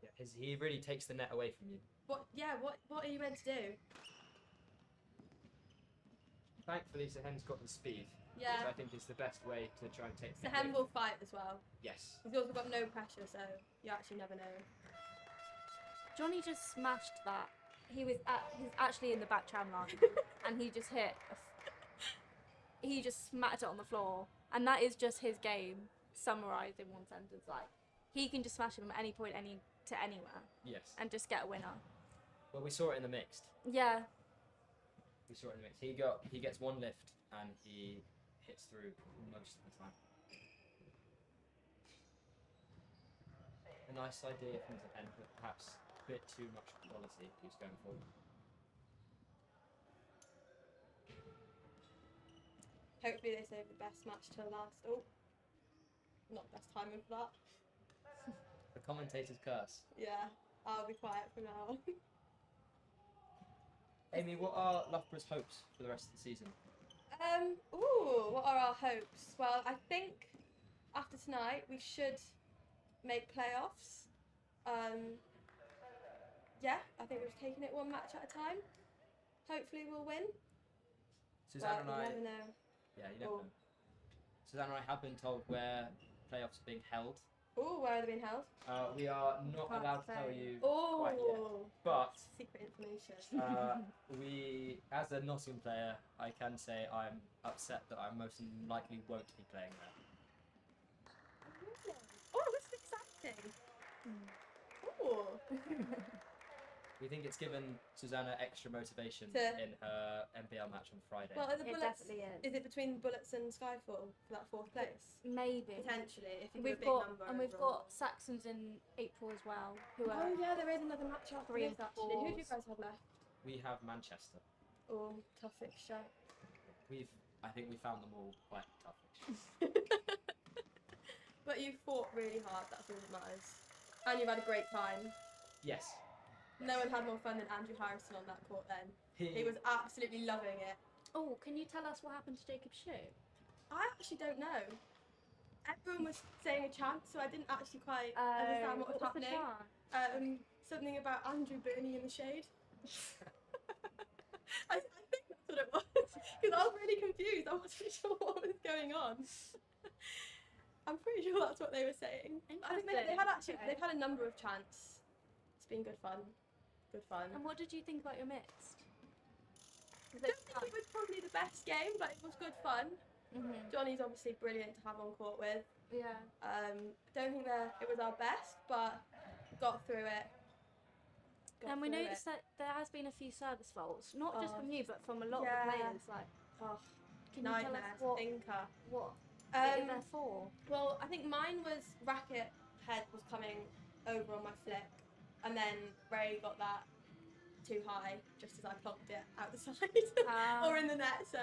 yeah, he really takes the net away from you. What are you meant to do? Thankfully, Sahen's got the speed, Yeah. which I think is the best way to try and take the net Sahen away. will fight as well. Yes. He's also got no pressure, so you actually never know. Johnny just smashed that. He's actually in the back tram line, and he just he just smacked it on the floor, and that is just his game summarised in one sentence. Like, he can just smash him at any point, to anywhere, Yes. and just get a winner. Well, we saw it in the mixed. Yeah. We saw it in the mix. He gets one lift and he hits through most of the time. A nice idea from the end, but perhaps a bit too much quality he was going for. Hopefully they save the best match till last. Oh, not best timing for that. The commentator's curse. Yeah, I'll be quiet for now. Amy, what are Loughborough's hopes for the rest of the season? What are our hopes? Well, I think after tonight we should make playoffs. Yeah, I think we're just taking it one match at a time. Hopefully we'll win. Susanna and But I. you never know. Yeah, you never know. Susanna and I have been told where playoffs are being held. Oh, where are they being held? We are not Can't allowed to say. tell you quite yet. Oh, But secret information. as a Nottingham player, I can say I'm upset that I most likely won't be playing there. Oh, this is exciting. Oh. We think it's given Susanna extra motivation To- in her NBL match on Friday. Well, are the It Bullets? definitely is. Is it between Bullets and Skyfall for that fourth place? Maybe. Potentially, if you We've do a big got number. and we've overall. got Saxons in April as well, who are Oh yeah, there is another match after 3 and this actually. Who do you 4s. guys have left? We have Manchester. Oh, tough fixture. I think we found them all quite tough. But you fought really hard, that's all that matters. And you've had a great time. Yes. No one had more fun than Andrew Harrison on that court then. He He was absolutely loving it. Oh, can you tell us what happened to Jacob Shue? I actually don't know. everyone was saying a chant, so I didn't actually quite understand what was the happening. chant? Something about Andrew burning in the shade. I think that's what it was, because I was really confused. I wasn't sure what was going on. I'm pretty sure that's what they were saying. I think they've had a number of chants. It's been good fun. Good fun. And what did you think about your mixed? I don't think it was probably the best game, but it was good fun. Johnny's obviously brilliant to have on court with. Yeah. Don't think it was our best, but got through it. And we noticed that there has been a few service faults, not just from you, but from a lot of the players. Like, can you tell us what it is there for? Well, I think mine was racket head was coming over on my flick, and then Ray got that too high just as I plonked it out the side or in the net. So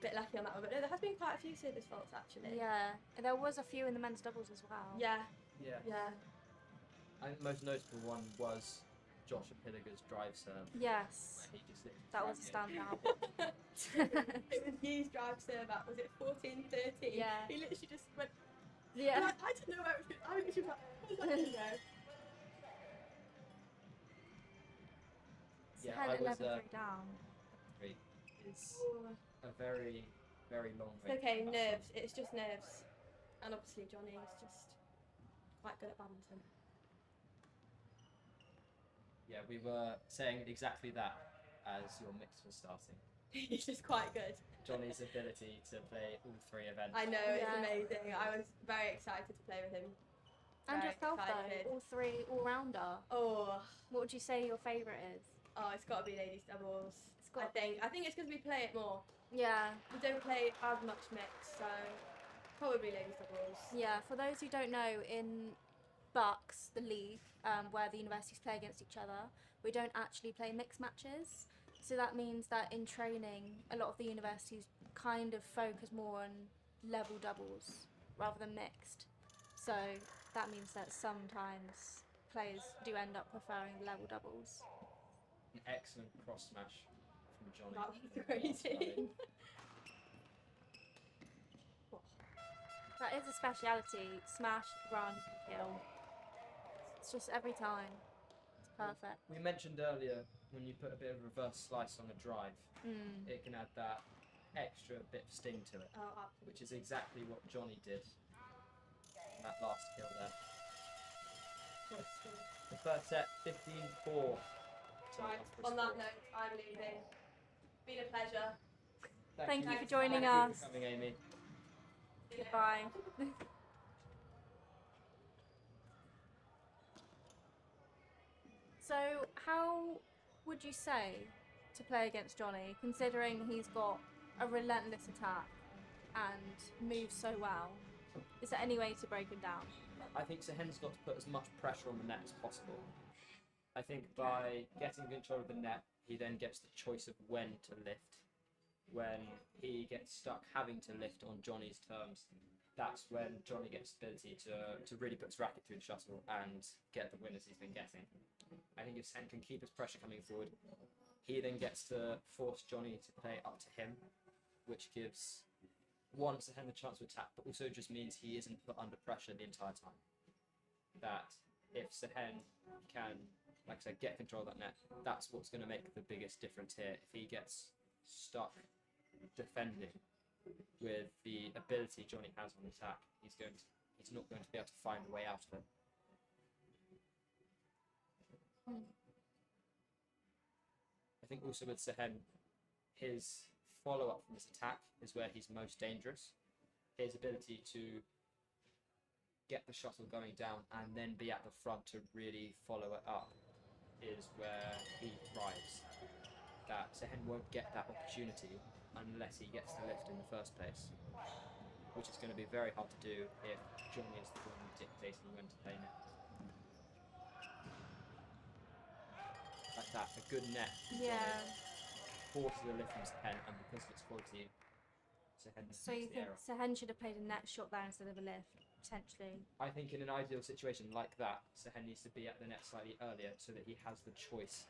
bit lucky on that one, but no, there has been quite a few service faults actually. Yeah, there was a few in the men's doubles as well. Yeah. I think the most notable one was Josh Pilliger's drive serve. Yes. Where he just that was a standout. It was Yee's drive serve at, was it 14-13? Yeah. He literally just went, Yeah. I didn't know where it was going. I literally was like, where's that going to go? Yeah, Had I was 11-3 down. 3 is a very, very long It's range. okay, nerves. It's just nerves. And obviously Johnny is just quite good at badminton. Yeah, we were saying exactly that as your mix was starting. He's just quite good. Johnny's ability to play all 3 events. I know, it's amazing. I was very excited to play with him. And Very yourself excited. though, all 3 all-rounder. Oh, What would you say your favourite is? it's got to be ladies doubles. It's got I think it's because we play it more. Yeah. We don't play as much mix, so probably ladies doubles. Yeah, for those who don't know, in Bucks, the league, where the universities play against each other, we don't actually play mixed matches. So that means that in training, a lot of the universities kind of focus more on level doubles rather than mixed. So that means that sometimes players do end up preferring level doubles. An excellent cross smash from Johnny. That was crazy. That is a speciality. Smash, run, kill. It's just every time. It's perfect. We mentioned earlier when you put a bit of reverse slice on a drive, it can add that extra bit of sting to it, Oh, absolutely. which is exactly what Johnny did in that last kill there. The first set, 15-4. Right, on that note, I'm leaving. Been a pleasure. Thank you for joining Thank you us. for coming, Amy. Goodbye. So, how would you say to play against Johnny, considering he's got a relentless attack and moves so well? Is there any way to break him down? I think Sahen's got to put as much pressure on the net as possible. I think by getting control of the net, he then gets the choice of when to lift. When he gets stuck having to lift on Johnny's terms, that's when Johnny gets the ability to really put his racket through the shuttle and get the winners he's been getting. I think if Sahen can keep his pressure coming forward, he then gets to force Johnny to play up to him, which gives one Sahen the chance to attack, but also just means he isn't put under pressure the entire time. That if Sahen can, like I said, get control of that net, that's what's going to make the biggest difference here. If he gets stuck defending with the ability Johnny has on attack, he's not going to be able to find a way out of it. I think also with Sahen, his follow-up from his attack is where he's most dangerous. His ability to get the shuttle going down and then be at the front to really follow it up is where he thrives. That Sahen won't get that opportunity unless he gets the lift in the first place, which is going to be very hard to do if Johnny is the one dictating when to play net. Like that, a good net from Johnny forces a lift from Sahen, and because of its quality, Sahen So you the think error. Sahen should have played a net shot there instead of a lift, potentially? I think in an ideal situation like that, Sahen needs to be at the net slightly earlier so that he has the choice.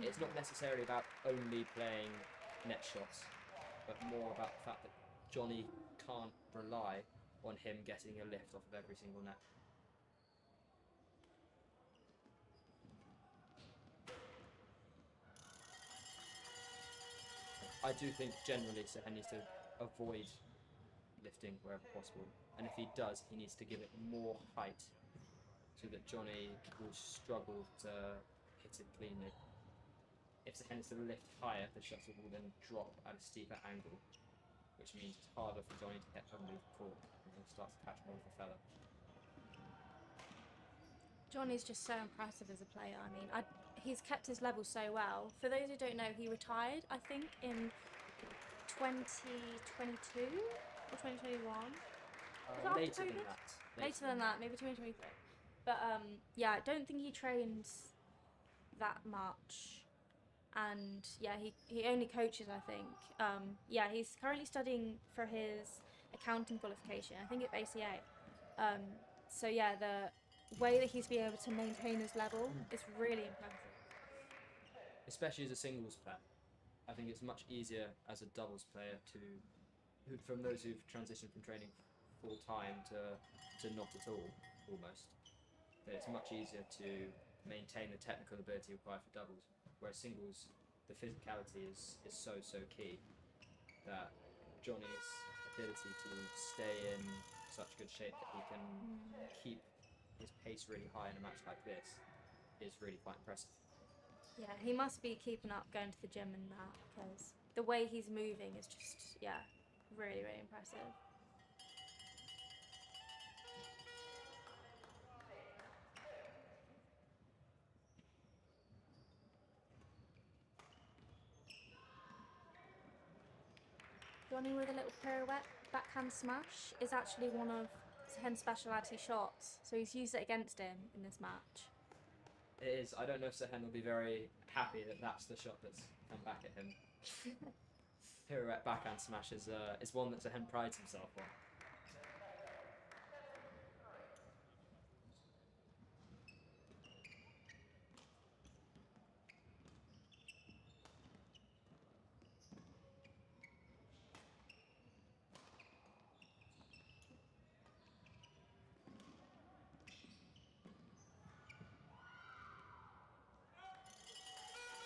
It's not necessarily about only playing net shots, but more about the fact that Johnny can't rely on him getting a lift off of every single net. I do think generally Sehen needs to avoid lifting wherever possible, and if he does, he needs to give it more height so that Johnny will struggle to hit it cleanly. If Sehen is to lift higher, the shuttle will then drop at a steeper angle, which means it's harder for Johnny to get underneath the court, and he'll start to catch more of the fella. Johnny's just so impressive as a player. I mean, he's kept his level so well. For those who don't know, he retired, I think, in 2022 or 2021. Later than that. Later than that, maybe 2023. But yeah, I don't think he trains that much. And yeah, he only coaches, I think. Yeah, he's currently studying for his accounting qualification, I think at ACA. So yeah, the way that he's been able to maintain his level is really impressive. Especially as a singles player. I think it's much easier as a doubles player from those who've transitioned from training full time to not at all, almost. That it's much easier to maintain the technical ability required for doubles. Whereas singles, the physicality is so key that Johnny's ability to stay in such good shape that he can keep his pace really high in a match like this is really quite impressive. Yeah, he must be keeping up, going to the gym and that, because the way he's moving is just, yeah, really impressive. Johnny with a little pirouette, backhand smash, is actually one of Sehen's speciality shots, so he's used it against him in this match. It is. I don't know if Sehen will be very happy that that's the shot that's come back at him. Pirouette backhand smash is one that Sehen prides himself on.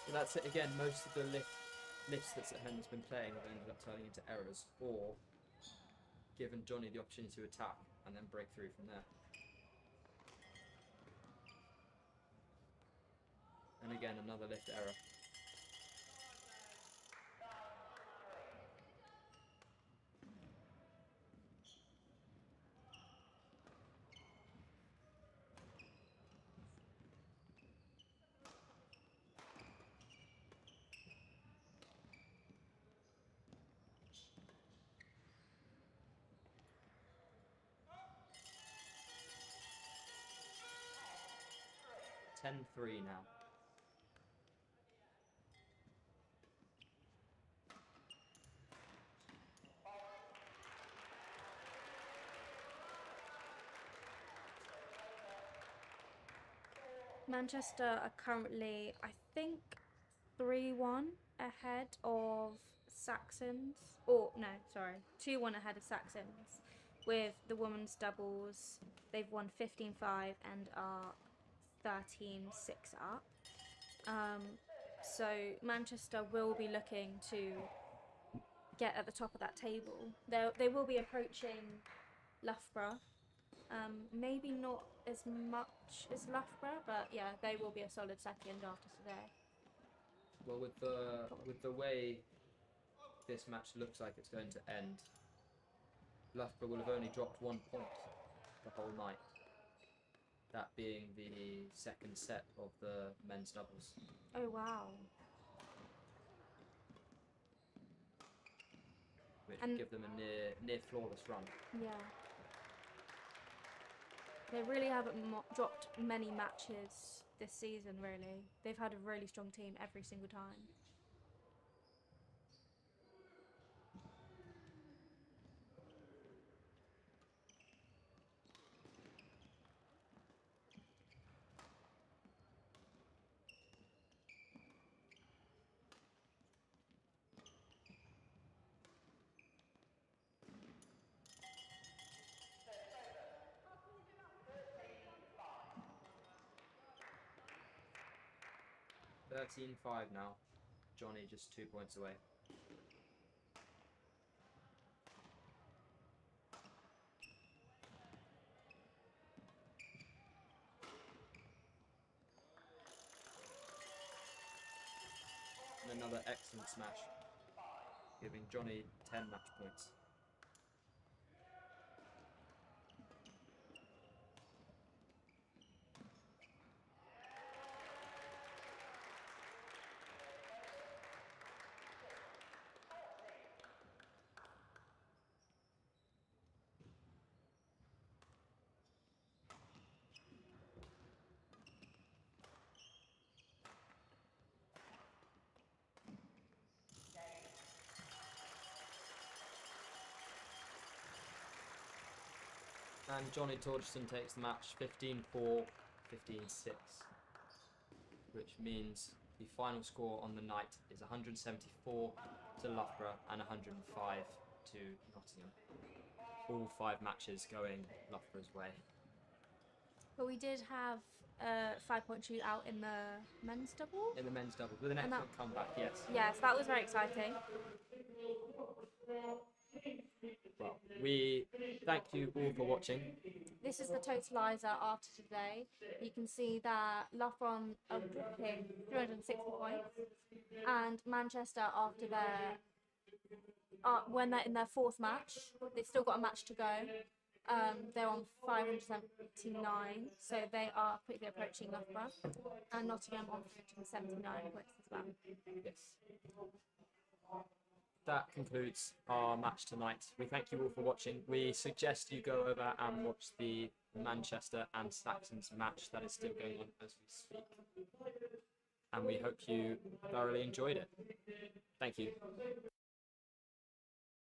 So that's it again. Most of the lifts that Sehen has been playing have ended up turning into errors, or given Johnny the opportunity to attack and then break through from there. And again, another lift error. (10-3) now. Manchester are currently, I think, 3-1 ahead of Saxons. Or, no, sorry, 2-1 ahead of Saxons. With the women's doubles, they've won 15-5 and are 13-6 up. So Manchester will be looking to get at the top of that table. They will be approaching Loughborough. Maybe not as much as Loughborough, but yeah, they will be a solid second after today. Well, with the way this match looks like it's going to end, Loughborough will have only dropped 1 point the whole night. That being the second set of the men's doubles. Oh wow! Which would give them a near flawless run. Yeah. They really haven't dropped many matches this season, really. They've had a really strong team every single time. 13-5 now. Johnny just 2 points away. And another excellent smash, giving Johnny 10 match points. And Johnny Torgerson takes the match 15-4, 15-6, which means the final score on the night is 174 to Loughborough and 105 to Nottingham. All 5 matches going Loughborough's way. But we did have a 5-point shootout in the men's double. In the men's double, with an excellent comeback, yes. Yes, that was very exciting. Well, we thank you all for watching. This is the totalizer after today. You can see that Loughborough are whopping 360 points, and Manchester, after when they're in their 4th match, they've still got a match to go. They're on 579, so they are quickly approaching Loughborough, and Nottingham on 379 points as well. Yes. That concludes our match tonight. We thank you all for watching. We suggest you go over and watch the Manchester and Saxons match that is still going on as we speak. And we hope you thoroughly enjoyed it. Thank you.